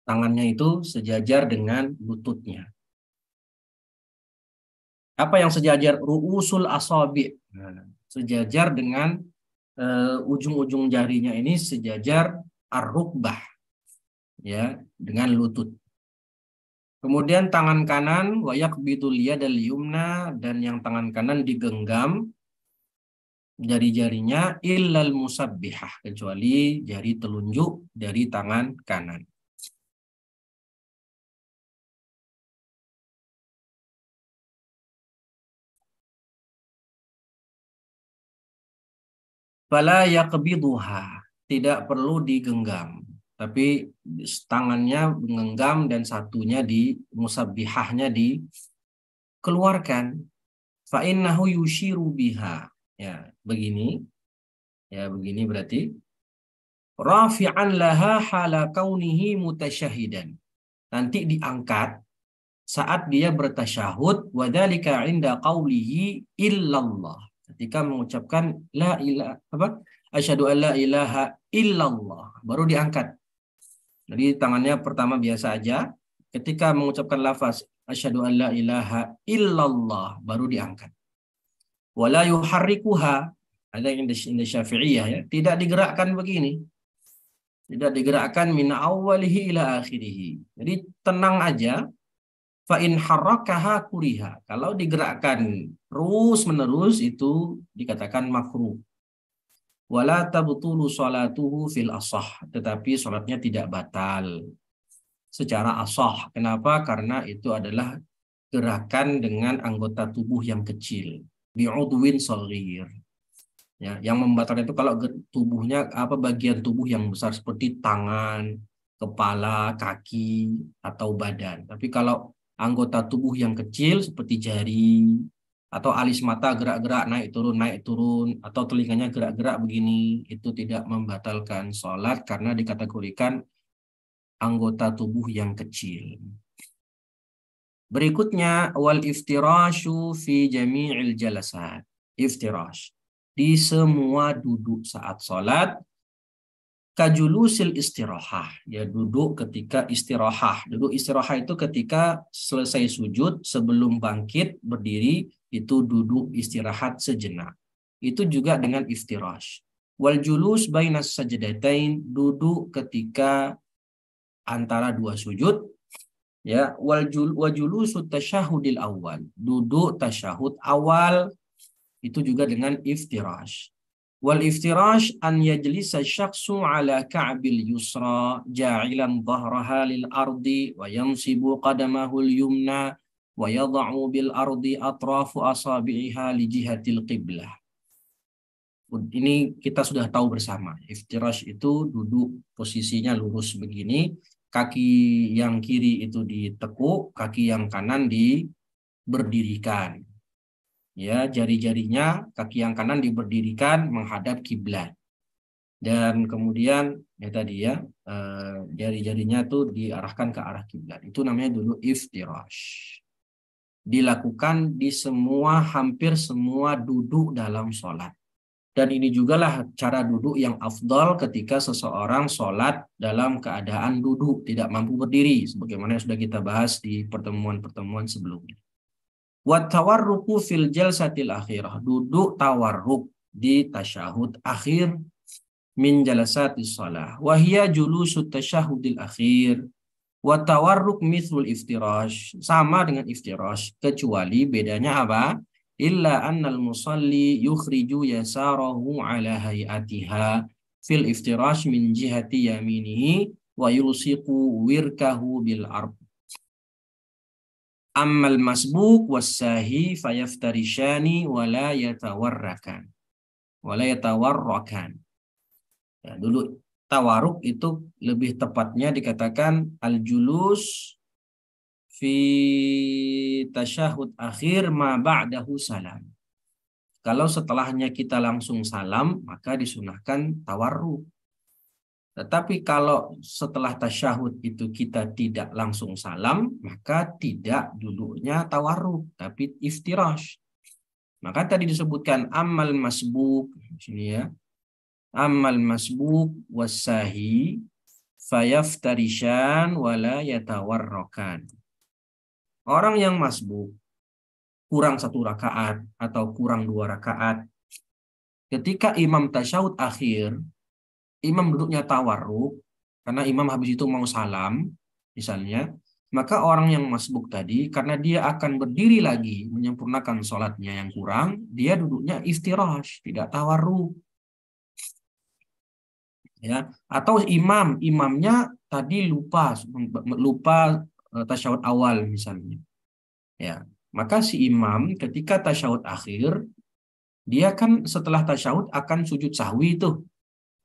Tangannya itu sejajar dengan lututnya. Apa yang sejajar? Ru'usul asabi. Nah, sejajar dengan ujung-ujung jarinya ini sejajar ar-rukbah. Ya, dengan lutut. Kemudian tangan kanan wa yaqbidul yadal yumna, dan yang tangan kanan digenggam jari-jarinya illal musabbihah, kecuali jari telunjuk dari tangan kanan. Fala yaqbiduha, tidak perlu digenggam, tapi tangannya menggenggam dan satunya di musabbihahnya dikeluarkan. Fa innahu yushiru biha. Ya, begini. Ya, begini berarti rafi'an laha hala kaunihi mutasyahidan. Nanti diangkat saat dia bertasyahud, wadzalika 'inda qaulihi illallah. Ketika mengucapkan la ilaha asyhadu an la ilaha illallah, baru diangkat. Jadi tangannya pertama biasa aja. Ketika mengucapkan lafaz asyhadu an la ilaha illallah, baru diangkat. Wala yuharrikuha, ada yang di Syafi'iyah ya, tidak digerakkan begini. Tidak digerakkan min awwalihi ila akhirih. Jadi tenang aja. Fa in harrakaha kuriha. Kalau digerakkan terus menerus itu dikatakan makruh. Wala tabtulu salatuhu fil ashah, tetapi salatnya tidak batal secara ashah. Kenapa? Karena itu adalah gerakan dengan anggota tubuh yang kecil. Bi'udwin shaghir. Ya, yang membatalkan itu kalau tubuhnya bagian tubuh yang besar seperti tangan, kepala, kaki atau badan. Tapi kalau anggota tubuh yang kecil seperti jari atau alis mata gerak-gerak naik turun atau telinganya gerak-gerak begini, itu tidak membatalkan sholat karena dikategorikan anggota tubuh yang kecil. Berikutnya wal iftirashu fi jami'il jalasat. Iftirash di semua duduk saat sholat, kajulusil istirahah, ya duduk ketika istirahah. Duduk istirahah itu ketika selesai sujud sebelum bangkit berdiri, itu duduk istirahat sejenak. Itu juga dengan iftirash. Wal julus bainas sajdatain, duduk ketika antara dua sujud. Ya, wal julusut tasyahudil awal, duduk tasyahud awal, itu juga dengan iftirash. Wal iftirash an yajlisa syakhsu ala ka'bil yusra ja'ilan dhahraha lil ardi wa yansibu qadamahu al yumna wa yada'u bil ardi atrafu asabi'iha li jihatil qiblah. Ini kita sudah tahu bersama. Iftirash itu duduk posisinya lurus begini, kaki yang kiri itu ditekuk, kaki yang kanan diberdirikan. Ya, jari-jarinya kaki yang kanan diberdirikan menghadap kiblat. Dan kemudian ya tadi ya, jari-jarinya tuh diarahkan ke arah kiblat. Itu namanya dulu iftirash. Dilakukan di hampir semua duduk dalam sholat. Dan ini jugalah cara duduk yang afdal ketika seseorang sholat dalam keadaan duduk, tidak mampu berdiri, sebagaimana yang sudah kita bahas di pertemuan-pertemuan sebelumnya. Wa tawarruku fil jalsatil akhirah, duduk tawarruk di tasyahud akhir min jalasatis shalah. Wa hiya julusut tasyahudil akhir. Wa tawarruk mithlul iftirash, sama dengan iftirash, kecuali bedanya apa? Illa annal musalli yukhriju yasarahu ala hayatiha fil iftirash min jihati yaminihi wa yulsiqu wirkahu bil ard. Ammal masbuk wassahi fayaftarishani wala yatawarrakan. Wala yatawarrakan. Ya, dulu tawaruk itu lebih tepatnya dikatakan al-julus fi tasyahud akhir ma ba'dahu salam. Kalau setelahnya kita langsung salam, maka disunahkan tawarruk. Tetapi kalau setelah tasyahud itu kita tidak langsung salam, maka tidak duduknya tawarruk, tapi iftirash. Maka tadi disebutkan amal masbuk, sini ya. Amal masbuk wassahi fayaftarishan wala yatawarrakan. Orang yang masbuk kurang 1 rakaat atau kurang 2 rakaat, ketika imam tasyahud akhir, imam duduknya tawarruk, karena imam habis itu mau salam, misalnya, maka orang yang masbuk tadi, karena dia akan berdiri lagi menyempurnakan sholatnya yang kurang, dia duduknya iftirash, tidak tawarruk. Ya, atau imamnya tadi lupa tasyahud awal misalnya. Ya, maka si imam ketika tasyahud akhir, dia kan setelah tasyahud akan sujud sahwi itu,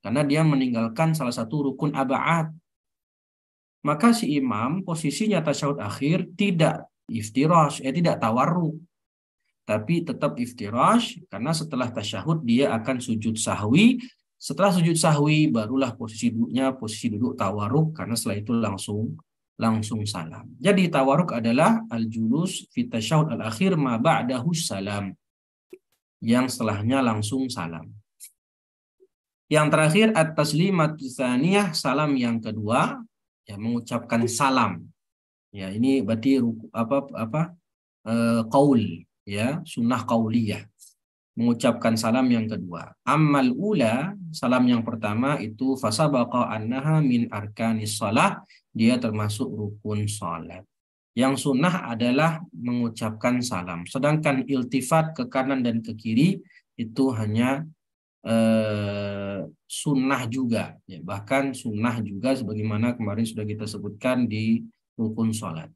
karena dia meninggalkan salah satu rukun aba'ad. Maka si imam posisinya tasyahud akhir tidak iftirash, tidak tawarruk, tapi tetap iftirash, karena setelah tasyahud dia akan sujud sahwi. Setelah sujud sahwi barulah posisi duduknya posisi duduk tawarruk, karena setelah itu langsung salam. Jadi tawarruk adalah al-julus fi tasyahud al-akhir ma ba'dahu salam, yang setelahnya langsung salam. Yang terakhir at-taslimatu tsaniyah, salam yang kedua, ya, mengucapkan salam. Ya, ini berarti qaul, ya, sunnah qauliyah. Mengucapkan salam yang kedua. Ammal ula, salam yang pertama itu fasabaqa annaha min arkanis shalah, dia termasuk rukun salat. Yang sunnah adalah mengucapkan salam. Sedangkan iltifat ke kanan dan ke kiri itu hanya sunnah juga. Ya, bahkan sunnah juga sebagaimana kemarin sudah kita sebutkan di rukun salat.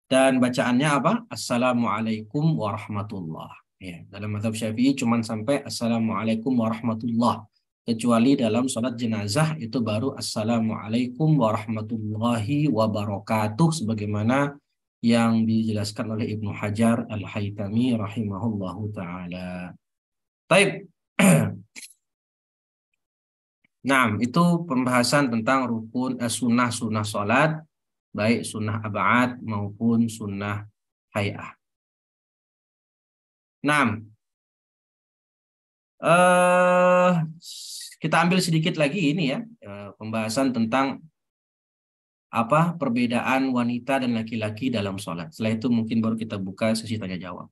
Dan bacaannya apa? Assalamualaikum warahmatullahi. Ya, dalam mazhab Syafi'i cuma sampai Assalamualaikum warahmatullah. Kecuali dalam sholat jenazah itu baru Assalamualaikum warahmatullahi wabarakatuh, sebagaimana yang dijelaskan oleh Ibnu Hajar Al-Haytami rahimahullahu ta'ala. Baik. Nah, itu pembahasan tentang rukun sunnah sholat, baik sunnah ab'ad maupun sunnah hay'ah. Nah, kita ambil sedikit lagi ini ya, pembahasan tentang apa perbedaan wanita dan laki-laki dalam sholat. Setelah itu mungkin baru kita buka sesi tanya jawab.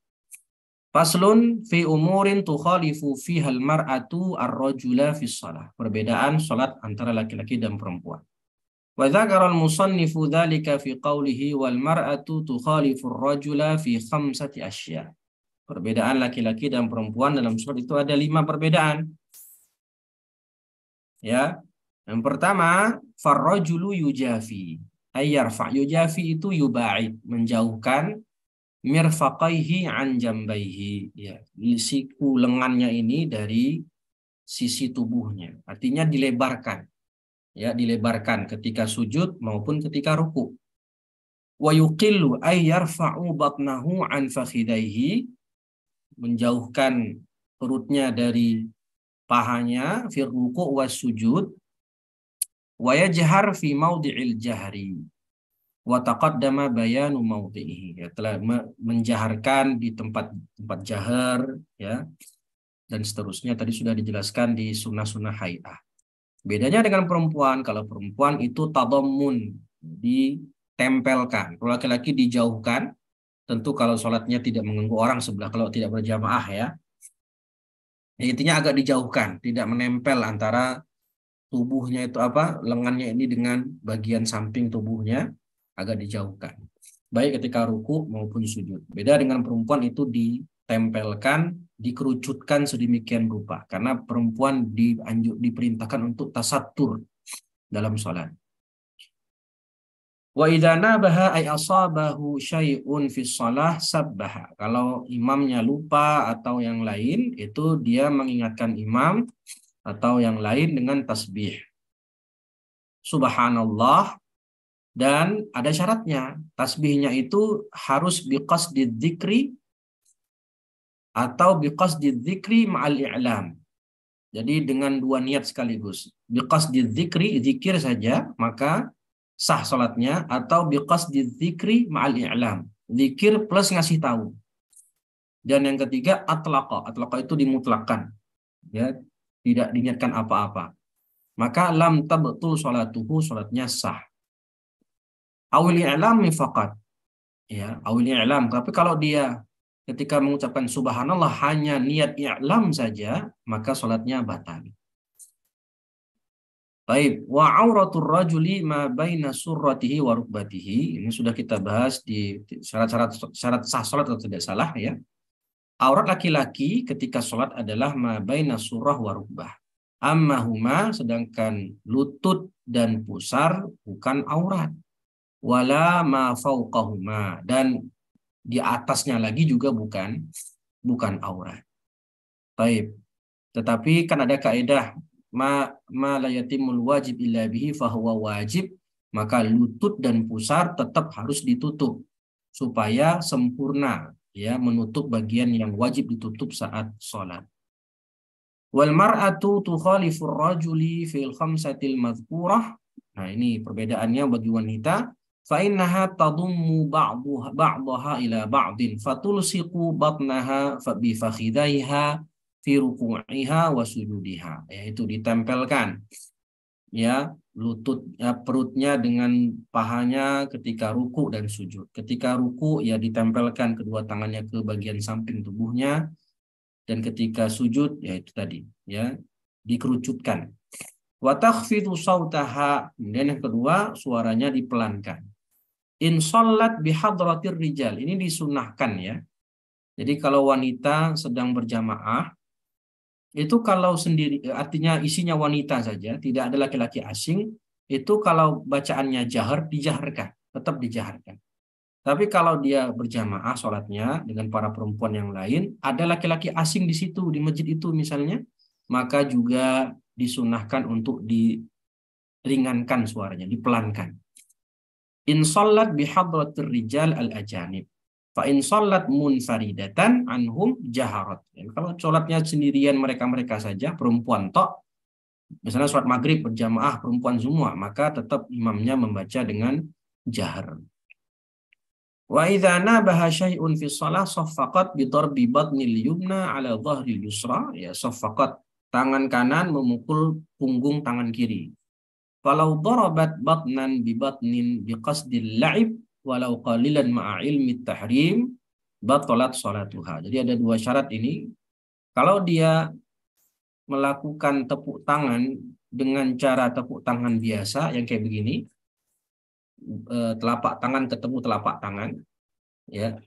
Faslun fi umurin tukhalifu fiha al-mar'atu ar-rajula fi shalah. Perbedaan sholat antara laki-laki dan perempuan. Wa dzakara al-musannifu dzalika fi qawlihi wal mar'atu tukhalifu ar-rajula fi khamsati asya'. Perbedaan laki-laki dan perempuan dalam sholat itu ada 5 perbedaan. Ya. Yang pertama, farrajulu yujafi. Ayyarfa. Yujafi itu yuba'id, menjauhkan mirfaqaihi an jambaihi. Ya, siku lengannya ini dari sisi tubuhnya. Artinya dilebarkan. Ya, dilebarkan ketika sujud maupun ketika ruku. Wa yuqillu ayyarfa'u batnahu an fakhidaihi, menjauhkan perutnya dari pahanya fi ruku' was sujud, wa yajhar fi maudhi'il jahri wa taqaddama bayanu maudhi'ihi, ya, telah menjaharkan di tempat jahar, ya, dan seterusnya tadi sudah dijelaskan di sunnah-sunnah hay'ah. Bedanya dengan perempuan, kalau perempuan itu tadammun, ditempelkan. Kalau laki-laki dijauhkan. Tentu kalau sholatnya tidak mengganggu orang sebelah, kalau tidak berjamaah ya. Intinya agak dijauhkan, tidak menempel antara tubuhnya itu lengannya ini dengan bagian samping tubuhnya, agak dijauhkan. Baik ketika ruku maupun sujud. Beda dengan perempuan itu ditempelkan, dikerucutkan sedemikian rupa. Karena perempuan diperintahkan untuk tasattur dalam sholat. Wa idza nabaha ay asabahu syai'un fi shalah sabbaha. Kalau imamnya lupa atau yang lain, itu dia mengingatkan imam atau yang lain dengan tasbih. Subhanallah, dan ada syaratnya. Tasbihnya itu harus biqasdid dzikri atau biqasdid dzikri ma'al i'lam. Jadi dengan dua niat sekaligus. Biqasdid dzikri, zikir saja, maka sah salatnya, atau biqasdid dzikri ma'al i'lam. Zikir plus ngasih tahu. Dan yang ketiga atlaqa. Atlaqa itu dimutlakkan. Ya, tidak diniatkan apa-apa. Maka lam tabtul salatuhu, salatnya sah. Awil i'lam faqat. Ya, awil i'lam. Tapi kalau dia ketika mengucapkan subhanallah hanya niat i'lam saja, maka salatnya batal. Baik, wa auratur rajuli ma baina surratihi wa rukbatihi. Ini sudah kita bahas di syarat sah salat atau tidak salah ya. Aurat laki-laki ketika salat adalah ma baina surrah wa rukbah. Amma huma, sedangkan lutut dan pusar bukan aurat. Wala ma fauqahuma, dan di atasnya lagi juga bukan aurat. Baik. Tetapi kan ada kaidah ma la yatimul wajib illa bihi fahuwa wajib, maka lutut dan pusar tetap harus ditutup supaya sempurna ya, menutup bagian yang wajib ditutup saat sholat. Wal mar'atu tukhalifur rajuli fil khamsatil madhkurah. Nah, ini perbedaannya bagi wanita. Fa innaha tadummu ba'daha ila ba'din fatulsiqu batnaha fa bi fakhidaiha fi ruku'iha wa sujudiha, yaitu ditempelkan ya lutut ya, perutnya dengan pahanya ketika ruku dan sujud. Ketika ruku ya ditempelkan kedua tangannya ke bagian samping tubuhnya, dan ketika sujud ya itu tadi ya dikerucutkan. Wa takhfidu sautaha, kemudian yang kedua suaranya dipelankan. In shollat bihadratir rijal, ini disunahkan ya. Jadi kalau wanita sedang berjamaah itu kalau sendiri, artinya isinya wanita saja, tidak ada laki-laki asing, itu kalau bacaannya jahar, dijaharkan, tetap dijaharkan. Tapi kalau dia berjamaah sholatnya dengan para perempuan yang lain, ada laki-laki asing di situ, di masjid itu misalnya, maka juga disunahkan untuk diringankan suaranya, dipelankan. In shollat bihadratir rijal al-ajanib. Fa in shollat munfaridatan anhum jaharat. Kalau sholatnya sendirian mereka-mereka saja, perempuan tok, misalnya sholat maghrib berjamaah perempuan semua, maka tetap imamnya membaca dengan jahar. Wa idza nabaha syai'un fi shalah saffaqat bi darbi batnil yumna ala dhahril yusra, ya saffaqat, tangan kanan memukul punggung tangan kiri. Falau darabat batnan bi batnin bi qasdil la'ib walau qalilan ma'a ilmi tahrim batalat salatuha. Jadi ada dua syarat ini. Kalau dia melakukan tepuk tangan dengan cara tepuk tangan biasa yang kayak begini, telapak tangan ketemu telapak tangan ya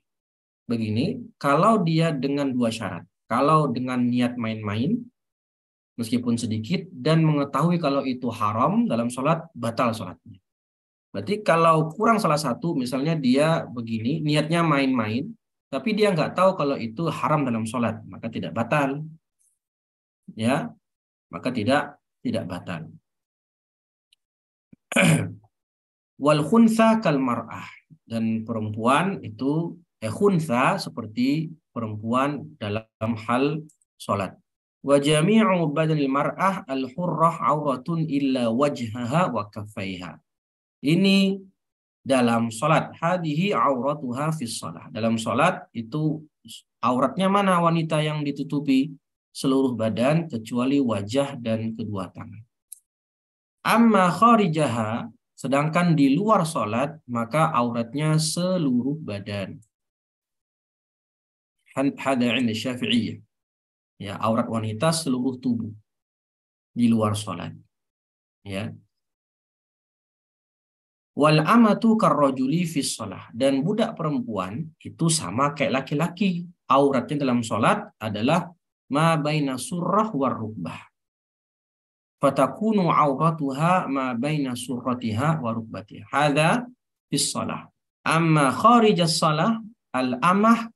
begini, kalau dia dengan dua syarat, kalau dengan niat main-main meskipun sedikit dan mengetahui kalau itu haram dalam sholat, batal sholatnya. Berarti kalau kurang salah satu, misalnya dia begini niatnya main-main tapi dia nggak tahu kalau itu haram dalam sholat, maka tidak batal ya, maka tidak batal. Wal khuntha kal mar'ah, dan perempuan itu khuntha seperti perempuan dalam hal sholat. Wa jami'u badanil mar'ah al hurrah auratun illa wajhaha wa kaffaiha. Ini dalam sholat. Hadihi auratuha fis sholat. Dalam sholat itu auratnya mana wanita yang ditutupi? Seluruh badan kecuali wajah dan kedua tangan. Amma kharijaha, sedangkan di luar sholat, maka auratnya seluruh badan. Hada 'inda Syafi'iyah. Ya, aurat wanita seluruh tubuh di luar sholat. Ya. Wal amatu karrajuli fis shalah, dan budak perempuan itu sama kayak laki-laki. Auratnya dalam sholat adalah ma baina surrah war rukbah. Fatakunu auratuha ma baina surratiha wa rukbatiha. Hadza fis shalah. Amma kharijas shalah al-amah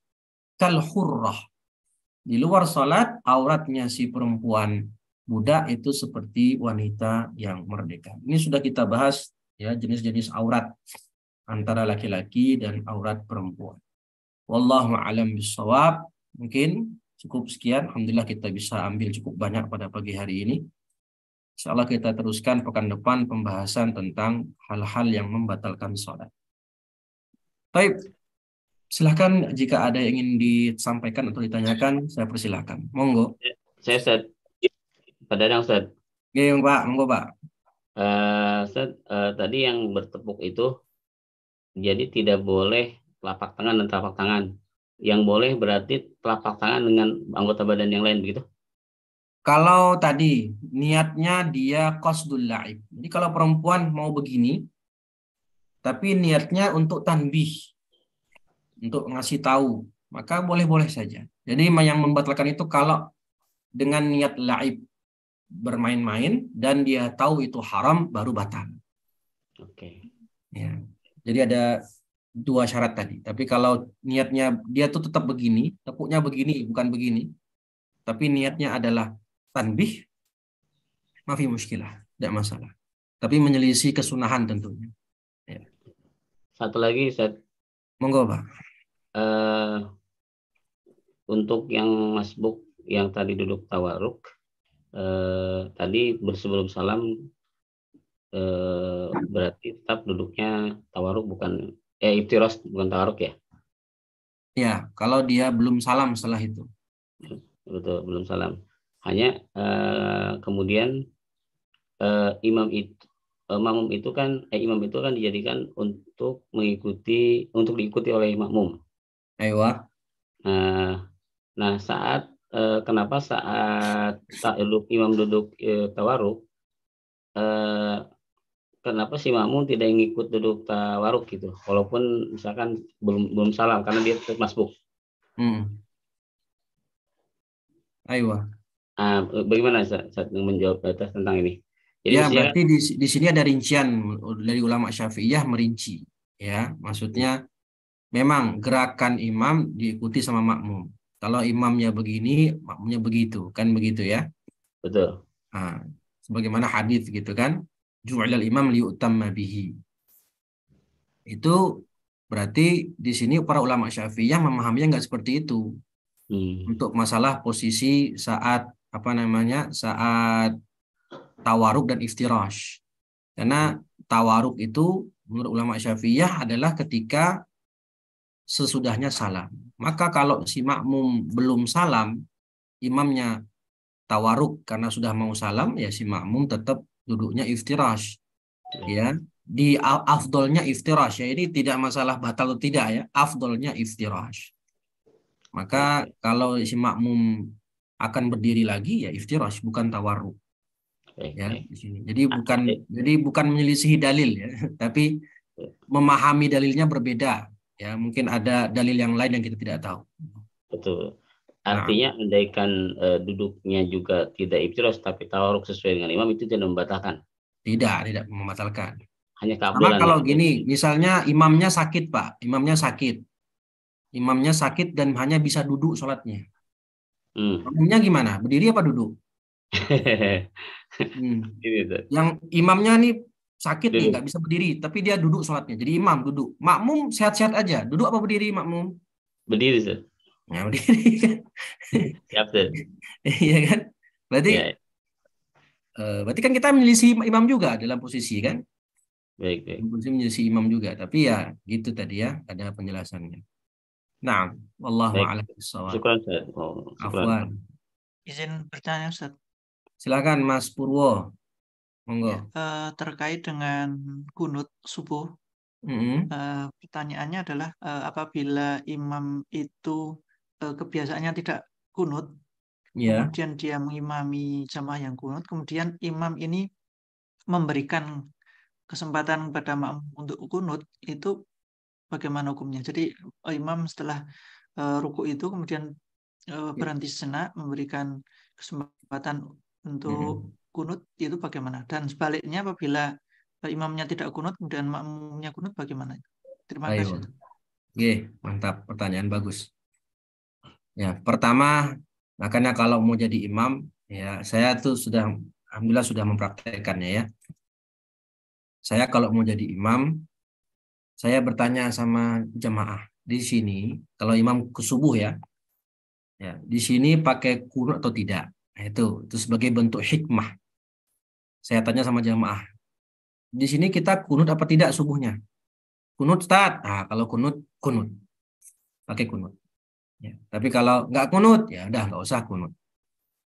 kal hurrah. Di luar salat, auratnya si perempuan budak itu seperti wanita yang merdeka. Ini sudah kita bahas ya, jenis-jenis aurat antara laki-laki dan aurat perempuan. Wallahu a'lam bishawab. Mungkin cukup sekian. Alhamdulillah kita bisa ambil cukup banyak pada pagi hari ini. Insyaallah kita teruskan pekan depan pembahasan tentang hal-hal yang membatalkan salat. Baik. Silahkan jika ada yang ingin disampaikan atau ditanyakan, saya persilahkan. Monggo. Saya Ustaz. Pak Dadang Ustaz. Oke, Pak. Monggo, Pak. Ustaz, tadi yang bertepuk itu jadi tidak boleh telapak tangan dan telapak tangan. Yang boleh berarti telapak tangan dengan anggota badan yang lain begitu? Kalau tadi niatnya dia qasdul la'ib. Jadi kalau perempuan mau begini, tapi niatnya untuk tanbih, untuk ngasih tahu, maka boleh-boleh saja. Jadi yang membatalkan itu kalau dengan niat la'ib, bermain-main, dan dia tahu itu haram, baru batal. Oke. Ya. Jadi ada dua syarat tadi. Tapi kalau niatnya dia tuh tetap begini, tepuknya begini, bukan begini, tapi niatnya adalah tanbih, mafi muskilah, tidak masalah. Tapi menyelisih kesunahan tentunya. Ya. Satu lagi Ustaz. Monggo, Pak. Untuk yang masbuk yang tadi duduk tawaruk, tadi sebelum salam berarti tetap duduknya tawaruk bukan iftiras bukan tawaruk ya? Ya, kalau dia belum salam setelah itu. Betul, belum salam. Hanya kemudian imam itu kan dijadikan untuk diikuti oleh makmum. Ayo. Nah, kenapa saat imam duduk tawaruk, kenapa si makmum tidak ngikut duduk tawaruk gitu, walaupun misalkan belum salam karena dia tetap masbuk. Ayo. Bagaimana saat menjawab atas tentang ini? Jadi ya, berarti di sini ada rincian dari ulama Syafi'iyah merinci. Ya, maksudnya memang gerakan imam diikuti sama makmum. Kalau imamnya begini, makmumnya begitu, kan begitu ya? Betul. Nah, sebagaimana hadis gitu kan, ju'ilal imam liyutamma bihi. Itu berarti di sini para ulama Syafi'iyah memahaminya nggak seperti itu. Untuk masalah posisi saat saat tawaruk dan iftirash. Karena tawaruk itu menurut ulama Syafi'iyah adalah ketika sesudahnya salam. Maka kalau si makmum belum salam, imamnya tawaruk karena sudah mau salam, ya si makmum tetap duduknya iftirash. Ya, di afdolnya iftirash ya, ini tidak masalah batal atau tidak ya, afdolnya iftirash. Maka kalau si makmum akan berdiri lagi ya iftirash, bukan tawaruk. Ya, di sini. Jadi bukan menyelisihi dalil ya, tapi memahami dalilnya berbeda. Ya, mungkin ada dalil yang lain yang kita tidak tahu. Betul. Artinya andaikan duduknya juga tidak iftirash tapi tawaruk sesuai dengan imam, itu tidak membatalkan. Tidak membatalkan. Hanya sama kalau gini, misalnya imamnya sakit, Pak. Imamnya sakit dan hanya bisa duduk sholatnya. Makmumnya gimana? Berdiri apa duduk? Yang imamnya nih sakit nih, nggak bisa berdiri, tapi dia duduk sholatnya. Jadi imam duduk. Makmum sehat-sehat aja. Duduk apa berdiri makmum? Berdiri, Sir. Ya, berdiri kan. Siap, Sir. Iya kan? Berarti kan kita menyelisih imam juga dalam posisi kan? Baik. Posisi menyelisih imam juga. Tapi ya gitu tadi ya, ada penjelasannya. Nah, wallahu a'lam bishawab. Syukran, Ustaz. Afwan. Izin bertanya, Ustaz. Silakan Mas Purwo. Monggo. Terkait dengan kunut subuh. Pertanyaannya adalah apabila imam itu kebiasaannya tidak kunut, kemudian dia mengimami jamaah yang kunut, kemudian imam ini memberikan kesempatan pada makmum untuk kunut, itu bagaimana hukumnya? Jadi imam setelah ruku itu kemudian berhenti sejenak, memberikan kesempatan untuk kunut, itu bagaimana? Dan sebaliknya apabila imamnya tidak kunut, kemudian makmumnya kunut, bagaimana? Terima Ayo. kasih. Oke, mantap. Pertanyaan bagus. Ya, pertama, makanya kalau mau jadi imam, ya saya tuh sudah, alhamdulillah sudah mempraktekkannya ya. Saya kalau mau jadi imam, saya bertanya sama jemaah di sini, kalau imam ke subuh ya, di sini pakai kunut atau tidak? Nah, itu sebagai bentuk hikmah. Saya tanya sama jemaah, di sini kita kunut apa tidak subuhnya? Kunut, Ustaz. Nah, kalau kunut, kunut. Pakai kunut. Ya. Tapi kalau nggak kunut, ya udah nggak usah kunut.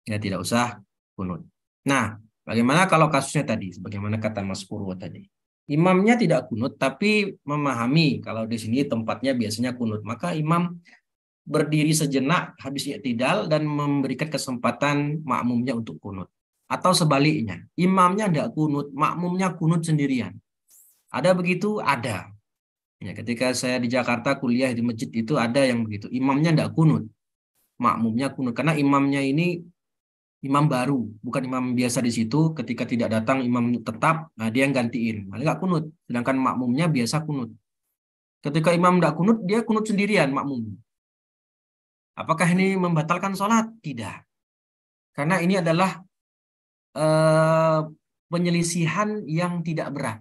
Ya tidak usah kunut. Nah, bagaimana kalau kasusnya tadi? Sebagaimana kata Mas Purwo tadi. Imamnya tidak kunut, tapi memahami kalau di sini tempatnya biasanya kunut. Maka imam berdiri sejenak habis i'tidal dan memberikan kesempatan makmumnya untuk kunut. Atau sebaliknya, imamnya tidak kunut, makmumnya kunut sendirian. Ada begitu? Ada. Ya, ketika saya di Jakarta kuliah di masjid itu ada yang begitu. Imamnya tidak kunut, makmumnya kunut. Karena imamnya ini imam baru, bukan imam biasa di situ. Ketika tidak datang imam tetap, nah dia yang gantiin. Malah nggak kunut. Sedangkan makmumnya biasa kunut. Ketika imam tidak kunut, dia kunut sendirian makmum. Apakah ini membatalkan sholat? Tidak. Karena ini adalah penyelisihan yang tidak berat.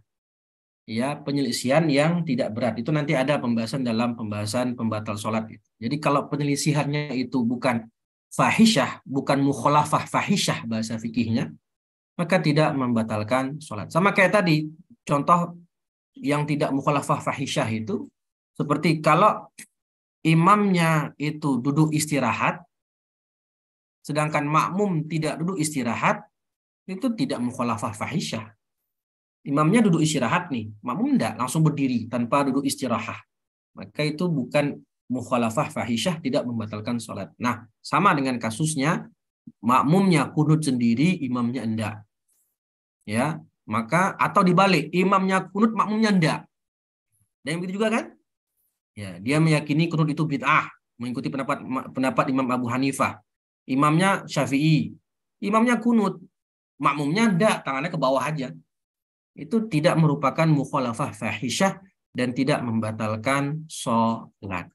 Ya, penyelisihan yang tidak berat. Itu nanti ada pembahasan dalam pembahasan pembatal sholat. Jadi kalau penyelisihannya itu bukan fahisyah, bukan mukhalafah fahisyah bahasa fikihnya, maka tidak membatalkan sholat. Sama kayak tadi, contoh yang tidak mukhalafah fahisyah itu, seperti kalau imamnya itu duduk istirahat, sedangkan makmum tidak duduk istirahat, itu tidak mukhalafah fahisyah. Imamnya duduk istirahat nih, makmum enggak, langsung berdiri tanpa duduk istirahat. Maka itu bukan mukhalafah fahisyah, tidak membatalkan sholat. Nah, sama dengan kasusnya, makmumnya kunut sendiri, imamnya enggak. Ya, maka atau dibalik, imamnya kunut, makmumnya enggak. Dan yang begitu juga kan? Ya, dia meyakini kunut itu bid'ah, mengikuti pendapat Imam Abu Hanifah. Imamnya Syafi'i, imamnya kunut, makmumnya enggak, tangannya ke bawah aja. Itu tidak merupakan mukhalafah fahisyah dan tidak membatalkan sholat.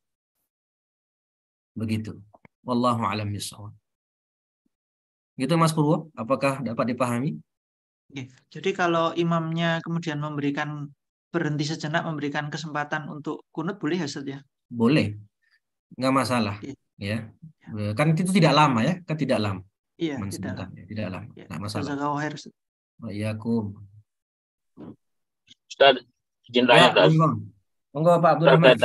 Begitu. Wallahu a'lam bishawab. Gitu Mas Purwo, apakah dapat dipahami? Oke. Jadi kalau imamnya kemudian berhenti sejenak, memberikan kesempatan untuk kunut, boleh ya Ustaz ya? Boleh, nggak masalah. Oke. Ya, kan itu tidak lama ya, kan tidak lama. Iya, tidak lama. Ya, tidak lama, Ya. nggak masalah. Jazakallahu khair, Ustaz. Wa'alaikum. Ustaz, izin tanya, Ustaz. Monggo Pak Abdurrahman.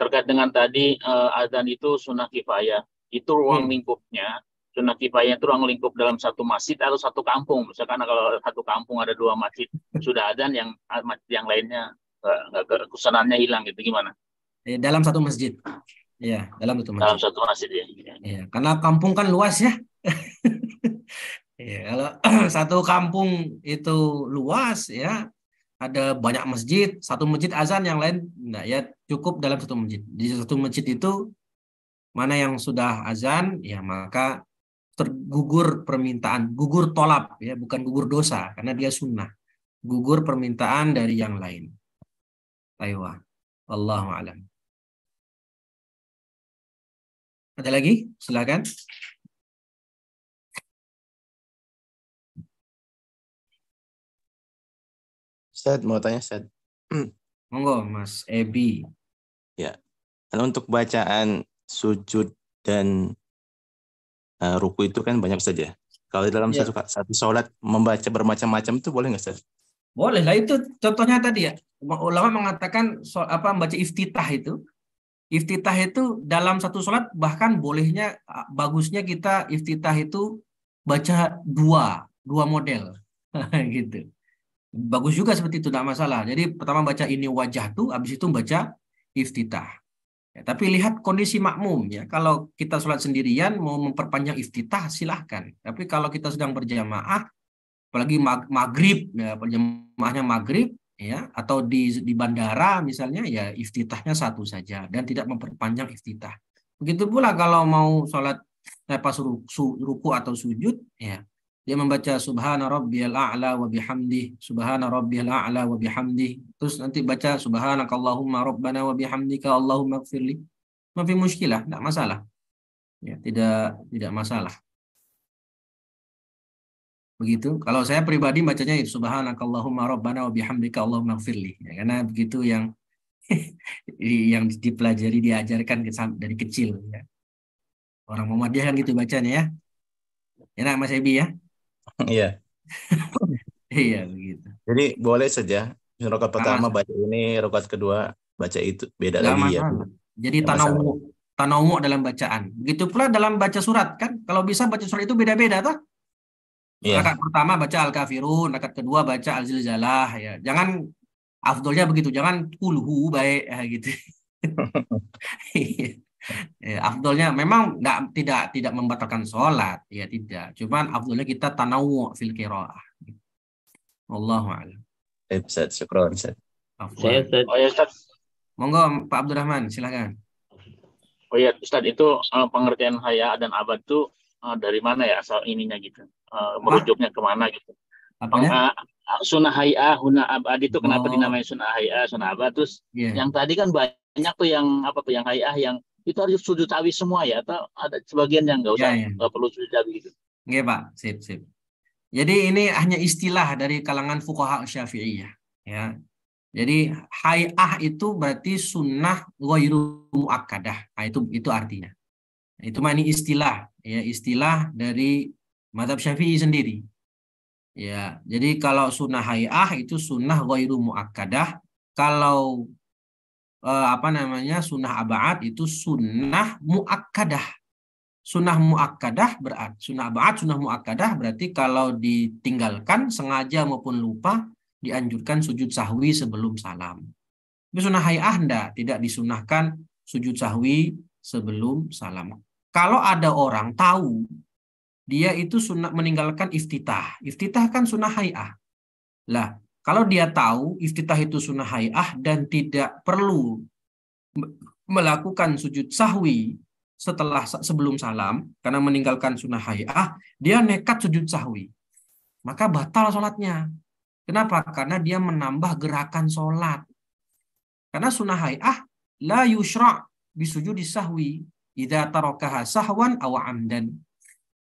Terkait dengan tadi azan itu sunnah kifayah. Itu ruang lingkupnya, sunnah kifayah itu ruang lingkup dalam satu masjid atau satu kampung. Misalkan kalau satu kampung ada 2 masjid, sudah azan, yang lainnya kesanannya hilang gitu, gimana? Dalam satu masjid. Ya, dalam satu masjid. Dalam satu masjid ya. Ya, karena kampung kan luas ya. Ya, kalau satu kampung itu luas ya, ada banyak masjid, satu masjid azan, yang lain enggak, ya cukup dalam satu masjid. Di satu masjid itu mana yang sudah azan, ya maka tergugur permintaan, gugur tolab ya, bukan gugur dosa karena dia sunnah. Gugur permintaan dari yang lain. Aywa. Wallahu a'lam. Ada lagi? Silakan. Ustaz, mau tanya Ustaz. Monggo Mas Ebi. Ya. Kalau untuk bacaan sujud dan ruku itu kan banyak Ustaz ya. Kalau dalam satu sholat membaca bermacam-macam itu boleh nggak Ustaz? Boleh lah, itu contohnya tadi ya. Ulama mengatakan membaca iftitah itu. Iftitah itu dalam satu sholat bahkan bolehnya, bagusnya kita iftitah itu baca dua model. Gitu. Bagus juga seperti itu, tidak masalah. Jadi pertama baca ini wajah tuh, habis itu baca iftitah. Ya, tapi lihat kondisi makmum ya. Kalau kita sholat sendirian mau memperpanjang iftitah silahkan. Tapi kalau kita sedang berjamaah, apalagi maghrib, ya, berjamaahnya maghrib, ya, atau di bandara misalnya, ya iftitahnya satu saja dan tidak memperpanjang iftitah. Begitu pula kalau mau sholat pas ruku atau sujud, ya Dia membaca subhana rabbiyal a'la wa bihamdih, subhana rabbiyal a'la wa bihamdih. Terus nanti baca subhanakallahumma rabbana wa bihamdika Allahumma ighfirli. Ma fi muskilah, enggak masalah. Ya, tidak masalah. Begitu. Kalau saya pribadi bacanya itu subhanakallahumma rabbana wa bihamdika Allahumma ighfirli. Ya, karena begitu yang yang dipelajari diajarkan dari kecil ya. Orang Muhammadiyah kan gitu bacanya ya. Enak Mas Ebi ya? Iya. Iya begitu. Jadi boleh saja rakaat pertama Sama. baca ini, rakaat kedua baca itu, beda Nggak lagi ya. masalah. Jadi Nggak masalah. tanawu dalam bacaan. Begitu pula dalam baca surat kan. Kalau bisa baca surat itu beda-beda toh. Iya. Rakaat pertama baca Al-Kafirun, rakaat kedua baca Al-Zilzalah ya. Jangan afdolnya begitu, jangan kulhu baik ya, gitu. Ya, afdolnya memang tidak membatalkan sholat ya, tidak. Cuman afdolnya kita tanawu fil qiraah. Wallahu a'lam. Ustaz, syukron Ustaz. Saya Afwan. Oh ya Ustaz. Monggo Pak Abdurrahman silakan. Oh ya Ustaz, itu pengertian haya dan abad itu dari mana ya asal ininya gitu? Merujuknya kemana gitu? Apanya? Sunnah hayah, huna abad itu kenapa Oh. dinamai sunnah hayah, sunnah abad? Terus Iya. yang tadi kan banyak tuh yang apa tuh yang hayah yang itu harus sujud tawi semua ya, atau ada sebagian yang nggak usah, Ya. nggak perlu sujud tawi gitu. Nggih, Pak. Sip. Jadi ini hanya istilah dari kalangan fuqaha Syafi'iyah ya. Jadi hayah itu berarti sunnah ghairu muakkadah. Nah, itu artinya. Itu mah ini istilah ya, istilah dari mazhab Syafi'i sendiri. Ya, jadi kalau sunnah hayah itu sunnah ghairu muakkadah. Kalau sunnah ab'ad itu sunnah muakkadah. Sunnah muakkadah berarti kalau ditinggalkan sengaja maupun lupa dianjurkan sujud sahwi sebelum salam. Tapi sunnah hayah tidak disunahkan sujud sahwi sebelum salam. Kalau ada orang tahu dia itu sunat meninggalkan iftitah. Iftitah kan sunnah hayah. Lah, kalau dia tahu iftitah itu sunnah hayah dan tidak perlu melakukan sujud sahwi sebelum salam karena meninggalkan sunnah hayah, dia nekat sujud sahwi. Maka batal sholatnya. Kenapa? Karena dia menambah gerakan sholat. Karena sunnah hayah la yushra' bisujudi sahwi idza tarakaha sahwan aw amdan.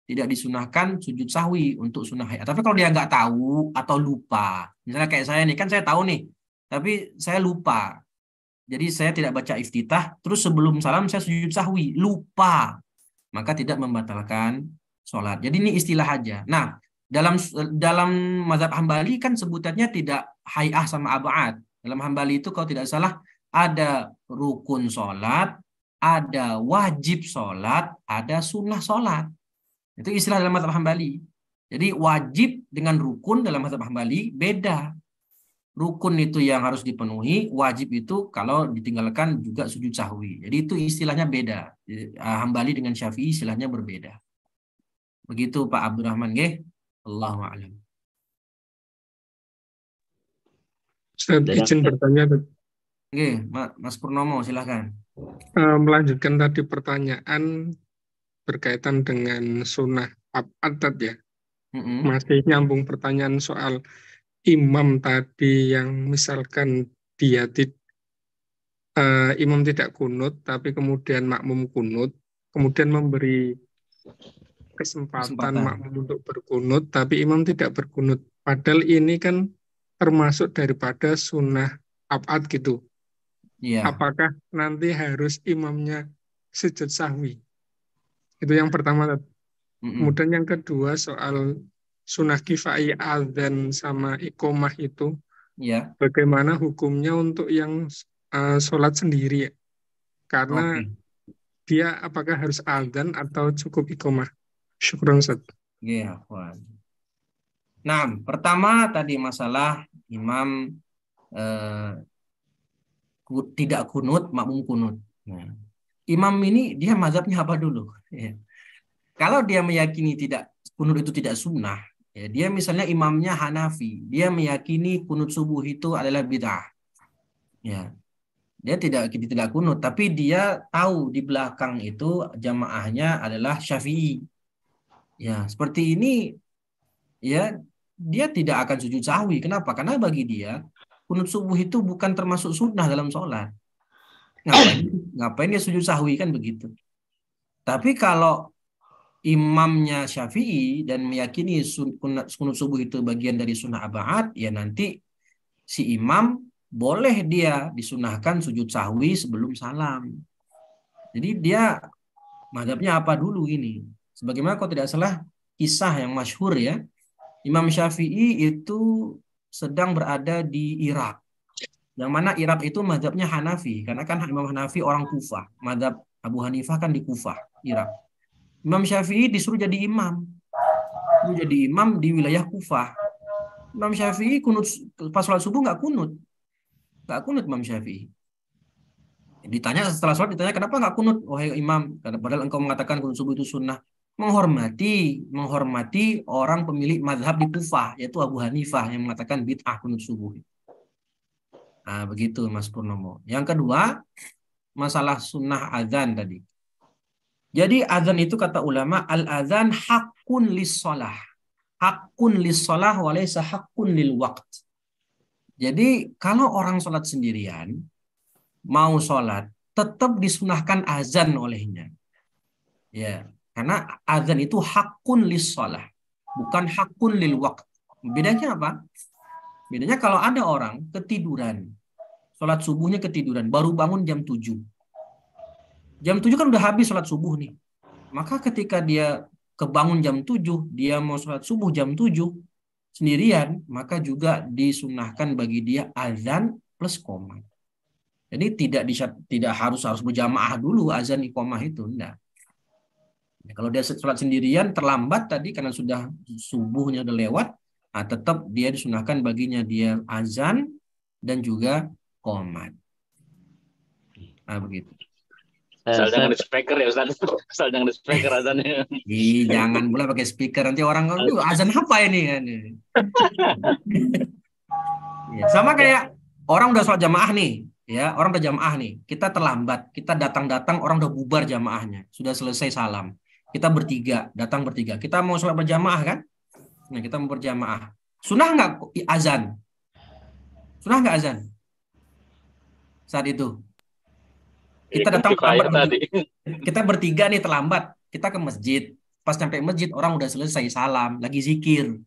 Tidak disunahkan sujud sahwi untuk sunnah hayah. Tapi kalau dia nggak tahu atau lupa, misalnya kayak saya nih, kan saya tahu nih, tapi saya lupa. Jadi saya tidak baca iftitah, terus sebelum salam saya sujud sahwi, lupa. Maka tidak membatalkan sholat. Jadi ini istilah aja. Nah, dalam mazhab Hambali kan sebutannya tidak hayah sama ab'ad. Dalam Hambali itu kalau tidak salah ada rukun sholat, ada wajib sholat, ada sunnah sholat. Itu istilah dalam mazhab Hambali. Jadi wajib dengan rukun dalam mazhab Hambali beda. Rukun itu yang harus dipenuhi, wajib itu kalau ditinggalkan juga sujud sahwi. Jadi itu istilahnya beda. Hambali dengan Syafi'i istilahnya berbeda. Begitu Pak Abdurrahman, nggih. Allahu a'lam. Ustaz, izin bertanya. Nggih, Mas Purnomo silakan. Melanjutkan tadi pertanyaan berkaitan dengan sunnah ab'ad ya. Masih nyambung pertanyaan soal imam tadi yang misalkan dia imam tidak kunut tapi kemudian makmum kunut, kemudian memberi kesempatan makmum untuk berkunut tapi imam tidak berkunut. Padahal ini kan termasuk daripada sunnah ab'ad gitu. Iya. Apakah nanti harus imamnya sujud sahwi? Itu yang pertama. Kemudian yang kedua soal sunnah kifai adzan sama iqomah itu, ya. Bagaimana hukumnya untuk yang sholat sendiri? Karena dia apakah harus adzan atau cukup iqomah? Syukran Ustaz. Iya, nah, pertama tadi masalah imam tidak kunut, makmum kunut. Nah, imam ini dia mazhabnya apa dulu? Ya. Kalau dia meyakini tidak kunut itu tidak sunnah, ya, dia misalnya imamnya Hanafi, dia meyakini kunut subuh itu adalah bid'ah. Ya. Dia tidak kunut, tapi dia tahu di belakang itu jamaahnya adalah Syafi'i. Ya, seperti ini ya dia tidak akan sujud sahwi. Kenapa? Karena bagi dia kunut subuh itu bukan termasuk sunnah dalam sholat. Ngapain dia sujud sahwi, kan begitu. Tapi kalau imamnya Syafi'i dan meyakini kunut subuh itu bagian dari sunnah abaat, ya nanti si imam boleh dia disunahkan sujud sahwi sebelum salam. Jadi dia mazhabnya apa dulu ini? Sebagaimana kalau tidak salah kisah yang masyhur ya, Imam Syafi'i itu sedang berada di Irak. Yang mana Irak itu mazhabnya Hanafi, karena kan Imam Hanafi orang Kufah, mazhab Abu Hanifah kan di Kufah, Irak. Imam Syafi'i disuruh jadi imam. Disuruh jadi imam di wilayah Kufah. Imam Syafi'i kunut pas sholat subuh nggak kunut. Nggak kunut Imam Syafi'i. Ditanya setelah sholat, ditanya kenapa nggak kunut, wahai imam? Karena padahal engkau mengatakan kunut subuh itu sunnah. Menghormati orang pemilik mazhab di Kufah, yaitu Abu Hanifah yang mengatakan bid'ah kunut subuh. Nah, begitu Mas Purnomo. Yang kedua, masalah sunnah azan tadi. Jadi azan itu kata ulama, al-azan hakun lis-shalah. Hakun lis-shalah wa laysa hakun lil waqt. Jadi kalau orang sholat sendirian, mau sholat, tetap disunahkan azan olehnya. Ya, karena azan itu hakun lis-shalah, bukan hakun lil waqt. Bedanya apa? Bedanya kalau ada orang ketiduran, sholat subuhnya ketiduran, baru bangun jam 7. Jam 7 kan udah habis sholat subuh nih. Maka ketika dia kebangun jam 7, dia mau sholat subuh jam 7 sendirian, maka juga disunahkan bagi dia azan plus qomat. Jadi tidak harus berjamaah dulu azan iqamah itu, enggak. Kalau dia sholat sendirian terlambat tadi karena sudah subuhnya udah lewat, nah tetap dia disunahkan baginya dia azan dan juga qomat. Nah begitu. Asal jangan di speaker ya Ustaz. Asal jangan di speaker azannya. Jangan pula pakai speaker, nanti orang azan apa ini kan. Sama kayak orang udah sholat jamaah nih, ya orang udah jamaah nih, kita terlambat, kita datang orang udah bubar jamaahnya, sudah selesai salam, kita datang bertiga, kita mau sholat berjamaah kan, nah kita mau berjamaah, sunnah nggak azan? Sunnah nggak azan saat itu? Kita datang terlambat, kita bertiga nih terlambat, kita ke masjid, pas sampai masjid orang udah selesai salam, lagi zikir,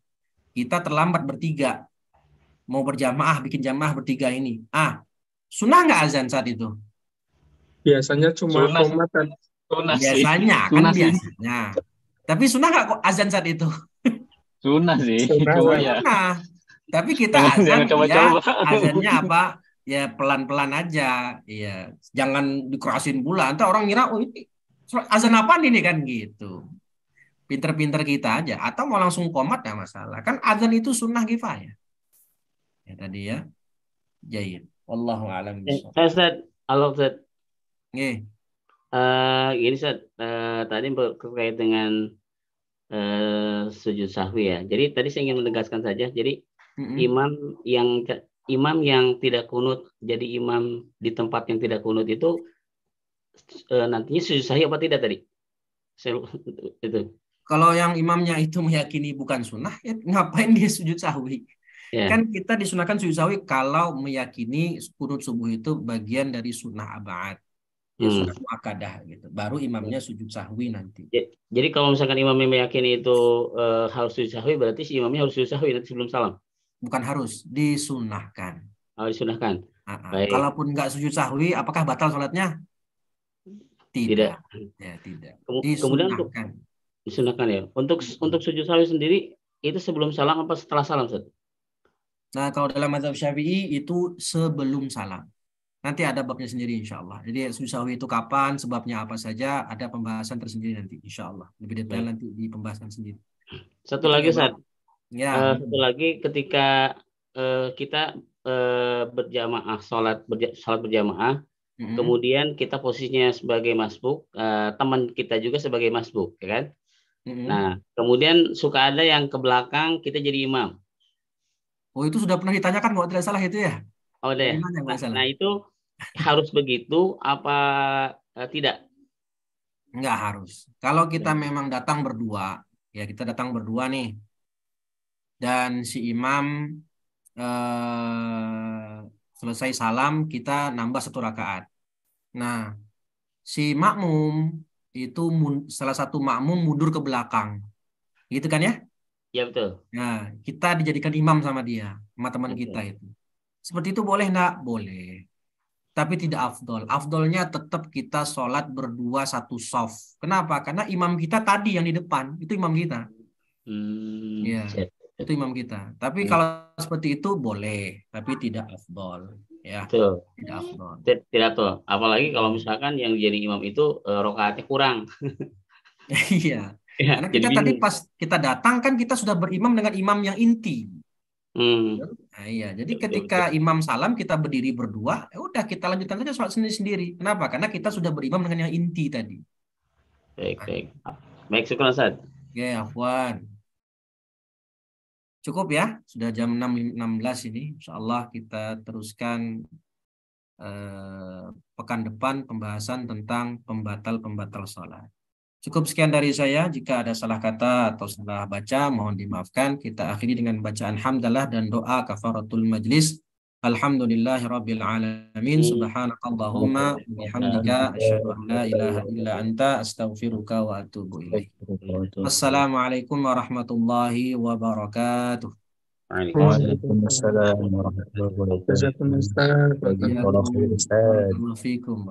kita terlambat bertiga, mau berjamaah, bikin jamaah bertiga ini, sunnah nggak azan saat itu? Biasanya cuma qomat kan. Biasanya kan biasanya. Tapi sunnah nggak kok azan saat itu? Sunnah sih. Sunnah. Tapi kita azan ya, azannya apa? Ya pelan-pelan aja. Ya, jangan dikerasin pula. Entar orang ngira, oh ini azan apa ini kan gitu. Pinter-pinter kita aja. Atau mau langsung qomat ya masalah. Kan azan itu sunnah kifayah. Ya tadi ya. Jahit. Wallahu a'lam bishawab. Ustaz, halo Ustaz. Gini Ustaz, tadi terkait dengan sujud sahwi ya. Jadi tadi saya ingin menegaskan saja. Jadi imam yang tidak kunut jadi imam di tempat yang tidak kunut itu nantinya sujud sahwi apa tidak tadi? Itu. Kalau yang imamnya itu meyakini bukan sunnah, ya ngapain dia sujud sahwi? Yeah. Kan kita disunahkan sujud sahwi kalau meyakini kunut subuh itu bagian dari sunnah abaat. Ya sunnah muakkadah gitu. Baru imamnya sujud sahwi nanti. Jadi kalau misalkan imamnya meyakini itu harus sujud sahwi, berarti si imamnya harus sujud sahwi nanti sebelum salam. Bukan harus, disunahkan. Oh, disunahkan. Kalaupun nggak sujud sahwi, apakah batal sholatnya? Tidak. Ya, tidak. Kemudian disunahkan ya. Untuk sujud sahwi sendiri itu sebelum salam apa setelah salam, Ustaz? Nah, kalau dalam mazhab Syafi'i itu sebelum salam. Nanti ada babnya sendiri insya Allah. Jadi sujud sahwi itu kapan, sebabnya apa saja, ada pembahasan tersendiri nanti insya Allah. Lebih detail nanti di pembahasan sendiri. Satu lagi Ustaz. Ya. Satu lagi ketika kita berjamaah sholat berjamaah, kemudian kita posisinya sebagai masbuk, teman kita juga sebagai masbuk, ya kan? Nah, kemudian suka ada yang ke belakang kita jadi imam. Oh, itu sudah pernah ditanyakan kalau tidak salah itu ya? Oh, deh. Nah, itu harus begitu apa tidak? Enggak harus. Kalau kita memang datang berdua, ya kita datang berdua nih. dan si imam selesai salam, kita nambah 1 rakaat. Nah, si makmum itu salah satu makmum mundur ke belakang. Gitu kan ya? Ya betul. Nah, kita dijadikan imam sama dia, sama teman Betul. kita itu. Seperti itu boleh enggak? Boleh. Tapi tidak afdol. Afdolnya tetap kita sholat berdua 1 shaf. Kenapa? Karena imam kita tadi yang di depan, itu imam kita. Ya, itu imam kita. Tapi kalau seperti itu boleh, tapi tidak afdol. Ya, betul. Tidak afdol. Tidak tuh. Apalagi kalau misalkan yang jadi imam itu rokaatnya kurang. Iya. Ya, Karena kita tadi pas kita datang kan kita sudah berimam dengan imam yang inti. Nah, iya. Jadi ketika imam salam kita berdiri berdua, ya udah kita lanjutkan saja sholat sendiri-sendiri. Kenapa? Karena kita sudah berimam dengan yang inti tadi. Baik. Baik, syukur Ustaz. Oke, Afwan. Cukup ya, sudah jam 6.16 ini. Insyaallah kita teruskan pekan depan pembahasan tentang pembatal-pembatal sholat. Cukup sekian dari saya. Jika ada salah kata atau salah baca, mohon dimaafkan. Kita akhiri dengan bacaan hamdalah dan doa kafaratul majlis. Alhamdulillahirabbil alamin. Subhanakallahumma bihamdika asyhadu an la ilaha illa anta astaghfiruka wa atubu ilaik. Assalamualaikum warahmatullahi wabarakatuh. Waalaikumsalam warahmatullahi wabarakatuh. Jazakumullah Ustaz. Barakallahu fiikum.